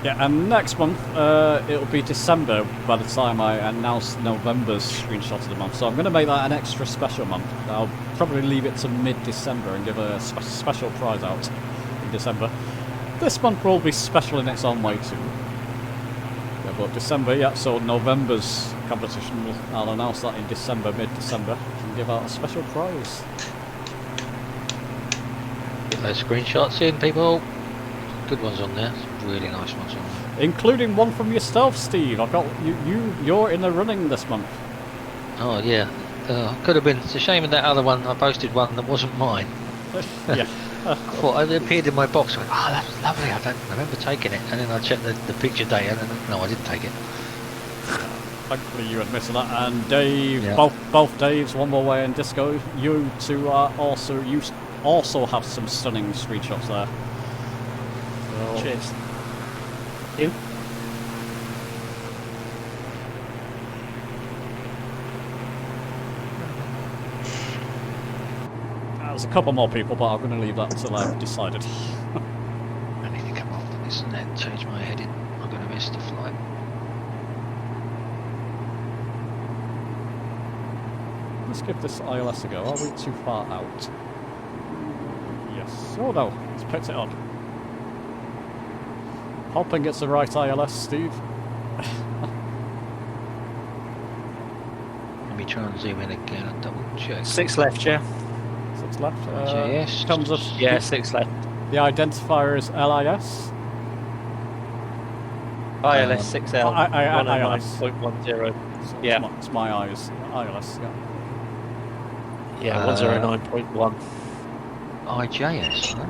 Yeah, and next month it'll be December by the time I announce November's screenshot of the month. So I'm going to make that an extra special month. I'll probably leave it to mid-December and give a special prize out in December. This month will be special in its own way too. Yeah, but December, yeah, so November's competition, I'll announce that in December, mid-December, and give out a special prize. Get those screenshots in, people. Good ones on there. Some really nice ones on there. Including one from yourself, Steve. I've got you're in the running this month. Oh yeah. Could have been. It's a shame that other one. I posted one that wasn't mine. Yeah. I thought it appeared in my box. I went, oh, that's lovely. I don't remember taking it. And then I checked the picture date, and then, no, I didn't take it. Thankfully, you admitted that. And Dave, Yeah. both Daves, One More Way and Disco, you two are also have some stunning screenshots there. So, Cheers. You? there's a couple more people, but I'm going to leave that until I've decided. I need to come off this and then change my heading. I'm going to miss the flight. Let's give this ILS a go. Are we too far out? Yes. Oh no, it's picked it up. Hoping it's the right ILS, Steve. Let me try and zoom in again and double check. 6 left, yeah. 6 left. yes. Comes up. Yeah, 6 left. The identifier is LIS. ILS 6L ILS. 109.10. So Yeah. it's my eyes. ILS. Yeah. Yeah, 109.1. IJS, right?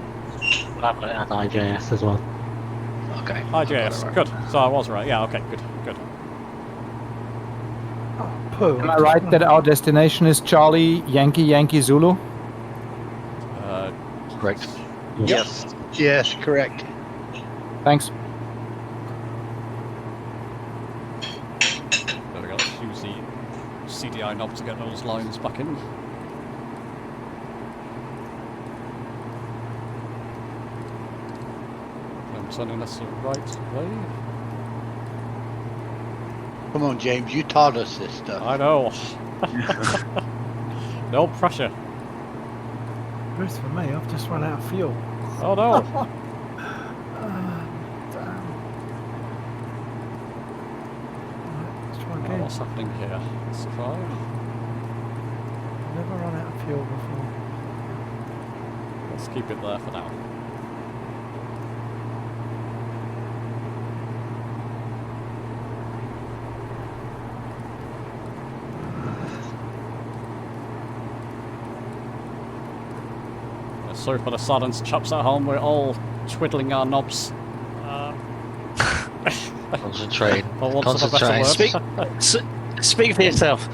I've got it at IJS as well. Okay. IJS. Right. Good. So I was right. Yeah. Okay. Good. Good. Oh, poo. Am I right that our destination is Charlie Yankee Yankee Zulu? Correct. Yes. Yes, correct. Thanks. There we go. Let's use the CDI knob to get those lines back in. I'm turning this the right way. Come on, James. You taught us this stuff. I know. No pressure. Bruce, for me, I've just run out of fuel. Oh no. Damn. Right, let's try Oh, again. what's happening here? Let's try. Never run out of fuel before. Let's keep it there for now. Sorry for the silence, chaps at home. We're all twiddling our knobs. Concentrate. For want of a better word. Speak for yourself.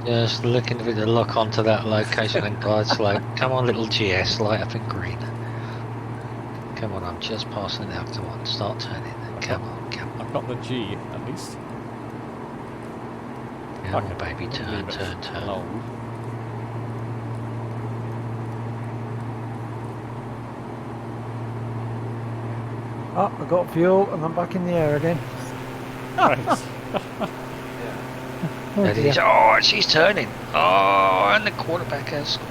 Just looking for the lock onto that location and guides like, come on little GS, light up in green. Come on, I'm just passing the outer one. Start turning. Come on, come on. I've got the G at least. Come on, baby, turn, turn, turn. Alone. Oh, I got fuel and I'm back in the air again. Nice. Oh, There it is. dear. Oh, she's turning. Oh, and the quarterback has scored.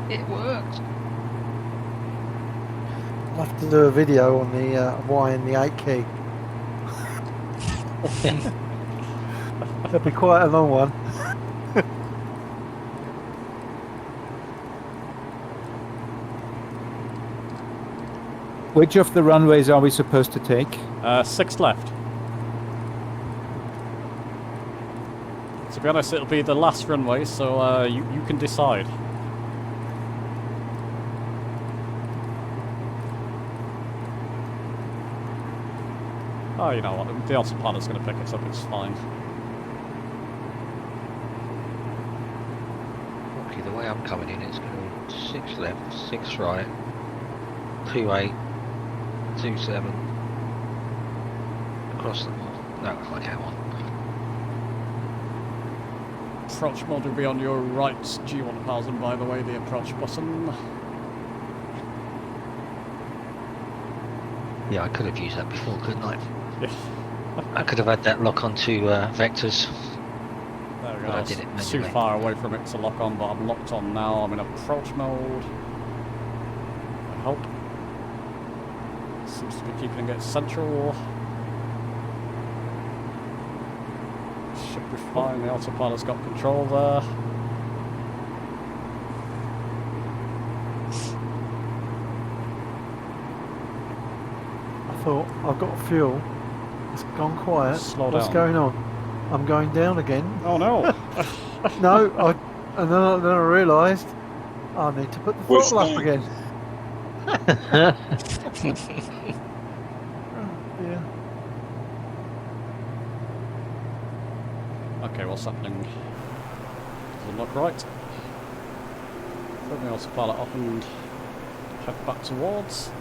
It worked. I'll have to do a video on the Y and the 8 key. That'll be quite a long one. Which of the runways are we supposed to take? 6 left. To be honest, it'll be the last runway, so you can decide. Oh, you know what? The autopilot's going to pick it up. It's fine. Okay, the way I'm coming in, it's going to be 6 left, 6 right, 28, 27, across the board. No, okay, on. Approach mode will be on your right, G1000, by the way, the approach button. Yeah, I could have used that before, couldn't I? Yeah. I could have had that lock onto vectors. There we go. But I did it Too manually. far away from it to lock on, but I'm locked on now. I'm in approach mode. I hope. Seems to be keeping it central. Should be fine. The autopilot's got control there. I thought, I've got fuel. It's gone quiet. Slow What's down. going on? I'm going down again. Oh no! No, and then I realised I need to put the Which throttle up tank? again. Yeah. Okay, what's happening? Doesn't look right. Put the autopilot up and head back towards.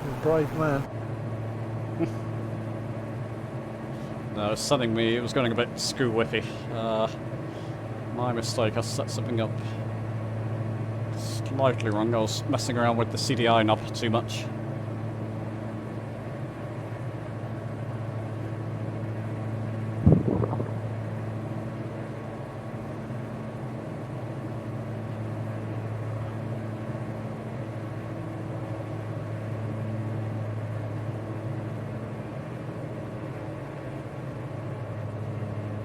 You're a brave man. No, it was sending me, it was going a bit screw whiffy. My mistake, I set something up slightly wrong. I was messing around with the CDI knob too much.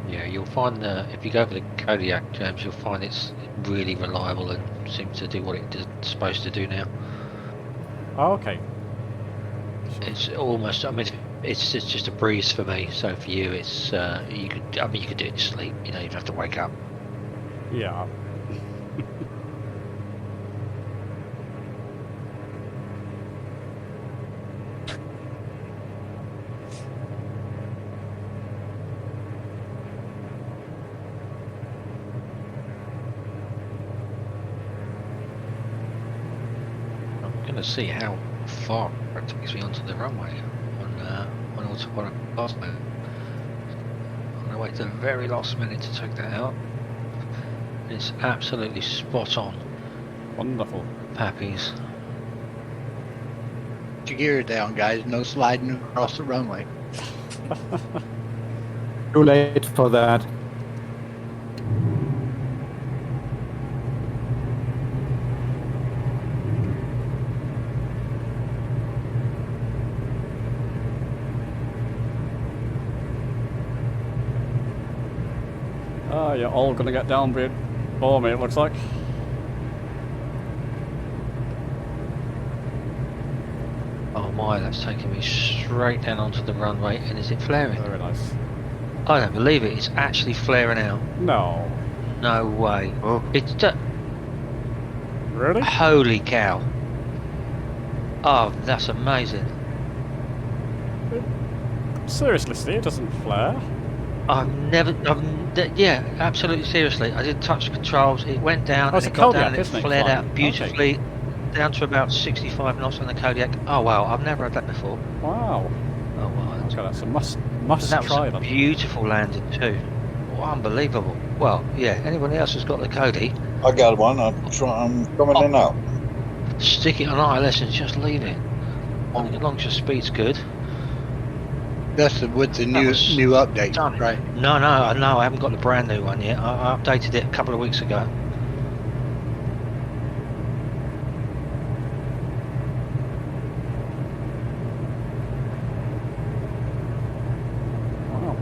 Yeah, you'll find if you go for the Kodiak, James, you'll find it's really reliable and seems to do what it's supposed to do now. Oh, okay. It's almost, I mean, it's just a breeze for me. So for you, it's you could do it in your sleep. You know, you don't have to wake up. Yeah. I'm going to see how far it takes me onto the runway on autopilot last minute. I'm going to wait to the very last minute to check that out. It's absolutely spot on. Wonderful. Pappies. Put your gear down, guys. No sliding across the runway. Too late for that. Ah, you're all gonna get down before me, it looks like. Oh my, that's taking me straight down onto the runway, and is it flaring? Very nice. I don't believe it, it's actually flaring out. No. No way. Oh. It's Really? holy cow. Oh, that's amazing. Seriously, Steve, it doesn't flare. Yeah, absolutely seriously. I did touch the controls, it went down, Oh, and it's it a got Kodiak, down, and it isn't it? flared Fine. out beautifully, down to about 65 knots on the Kodiak. Oh wow, I've never had that before. Wow. Oh wow, Okay, that's a must that try was a then. beautiful landing too. Oh, unbelievable. Well, yeah, anybody else who's got the Kodi, I got one. I'm coming in now. stick it on ILS and just leave it. As long as your speed's good. That's with the That new was update, done. right? No, I haven't got the brand new one yet. I updated it a couple of weeks ago. Wow.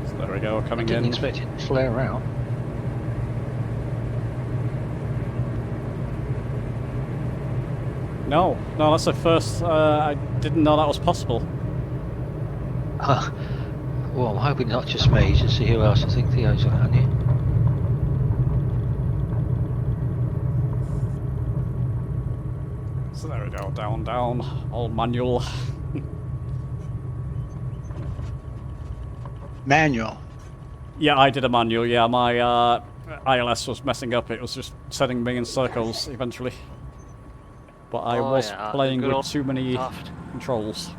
So there we go, I coming didn't in. expect it to flare out. No, that's the first. I didn't know that was possible. Well, I'm hoping not just me, just see who else. I think Theo's on it, hasn't he? So there we go, down, down, all manual. Manual. Yeah, I did a manual, yeah, my ILS was messing up, it was just sending me in circles eventually. But I was playing with too many controls.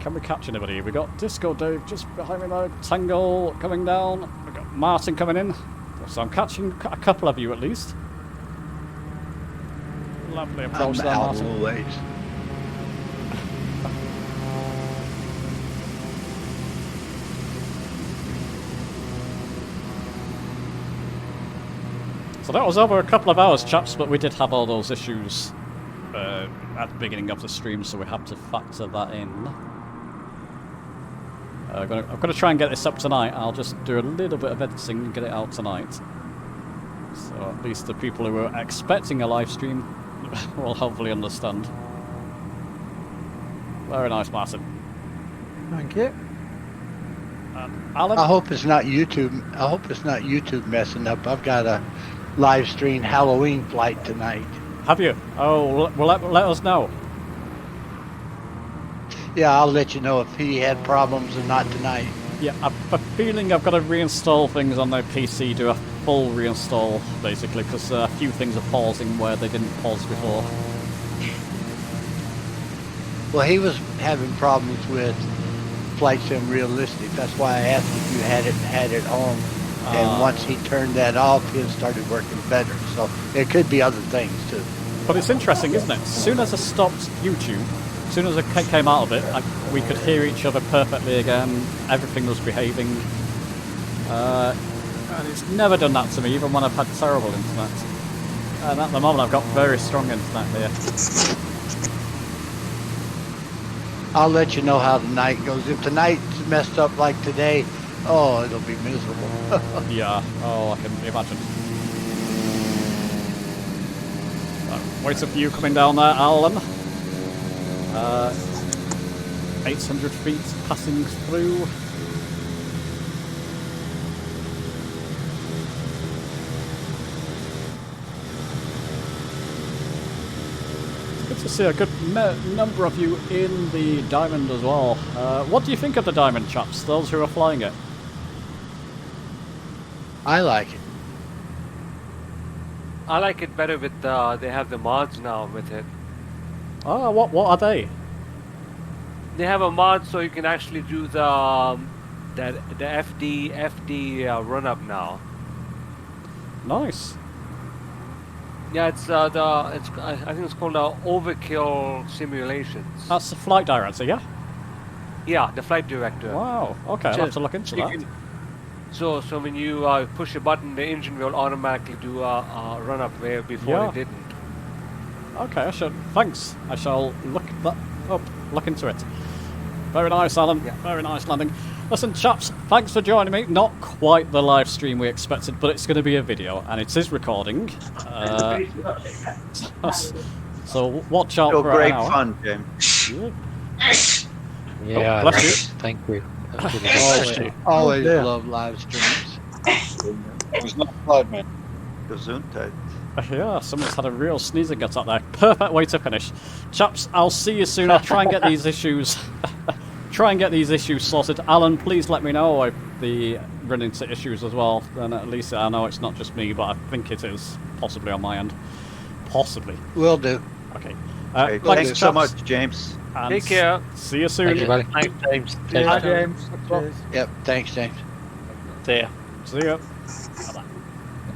Can we catch anybody? We got Disco Dave just behind me now, Tangle coming down, we got Martin coming in. So I'm catching a couple of you at least. Lovely approach there, Martin. So that was over a couple of hours, chaps, but we did have all those issues at the beginning of the stream, so we have to factor that in. I'm going to try and get this up tonight. I'll just do a little bit of editing and get it out tonight. So at least the people who are expecting a live stream will hopefully understand. Very nice, Martin. Thank you. Alan? I hope it's not YouTube. I hope it's not YouTube messing up. I've got a live stream Halloween flight tonight. Have you? Oh, well, let us know. Yeah, I'll let you know if he had problems or not tonight. Yeah, I've a feeling I've got to reinstall things on their PC, do a full reinstall, basically, because a few things are pausing where they didn't pause before. Well, he was having problems with Flight Sim Realistic. That's why I asked if you had it on. And once he turned that off, it started working better. So it could be other things too. But it's interesting, isn't it? As soon as I stopped YouTube, as soon as I came out of it, we could hear each other perfectly again. Everything was behaving. And it's never done that to me, even when I've had terrible internet. And at the moment, I've got very strong internet here. I'll let you know how the night goes. If the night's messed up like today, oh, it'll be miserable. Yeah, oh, I can imagine. Wait for you coming down there, Alan. 800 feet passing through. Good to see a good number of you in the Diamond as well. What do you think of the Diamond, chaps, those who are flying it? I like it. I like it better with they have the mods now with it. Oh, what are they? They have a mod so you can actually do the FD run up now. Nice. Yeah, it's I think it's called Overkill Simulations. That's the flight director, yeah? Yeah, the flight director. Wow. Okay, I'll have to look into that. So when you push a button, the engine will automatically do a run up where before it didn't. Okay, thanks. I shall look that up. Look into it. Very nice, Alan. Yeah. Very nice landing. Listen, chaps, thanks for joining me. Not quite the live stream we expected, but it's going to be a video, and it is recording. So watch out for great an hour. fun, James. Yeah, bless you. Thank you. Always love live streams. It was not live, man. Gesundheit. Yeah, someone's had a real sneezing attack there. Perfect way to finish. Chaps, I'll see you soon. I'll try and get these issues sorted. Alan, please let me know if they run into issues as well. Then at least I know it's not just me, but I think it is possibly on my end. Possibly. Will do. Okay. Thanks so much, James. And take care. See you soon. Thank you, buddy. Thanks, James. Hi, James. Yep. Thanks, James. See ya. See ya.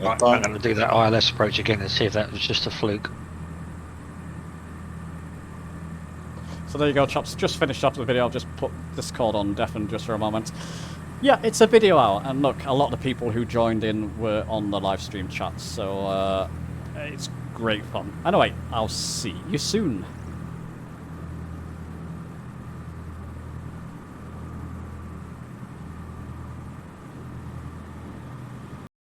Right, I'm going to do that ILS approach again and see if that was just a fluke. So there you go, chaps. Just finished up the video. I'll just put Discord on deafen just for a moment. Yeah, it's a video hour, and look, a lot of the people who joined in were on the live stream chat, so it's great fun. Anyway, I'll see you soon.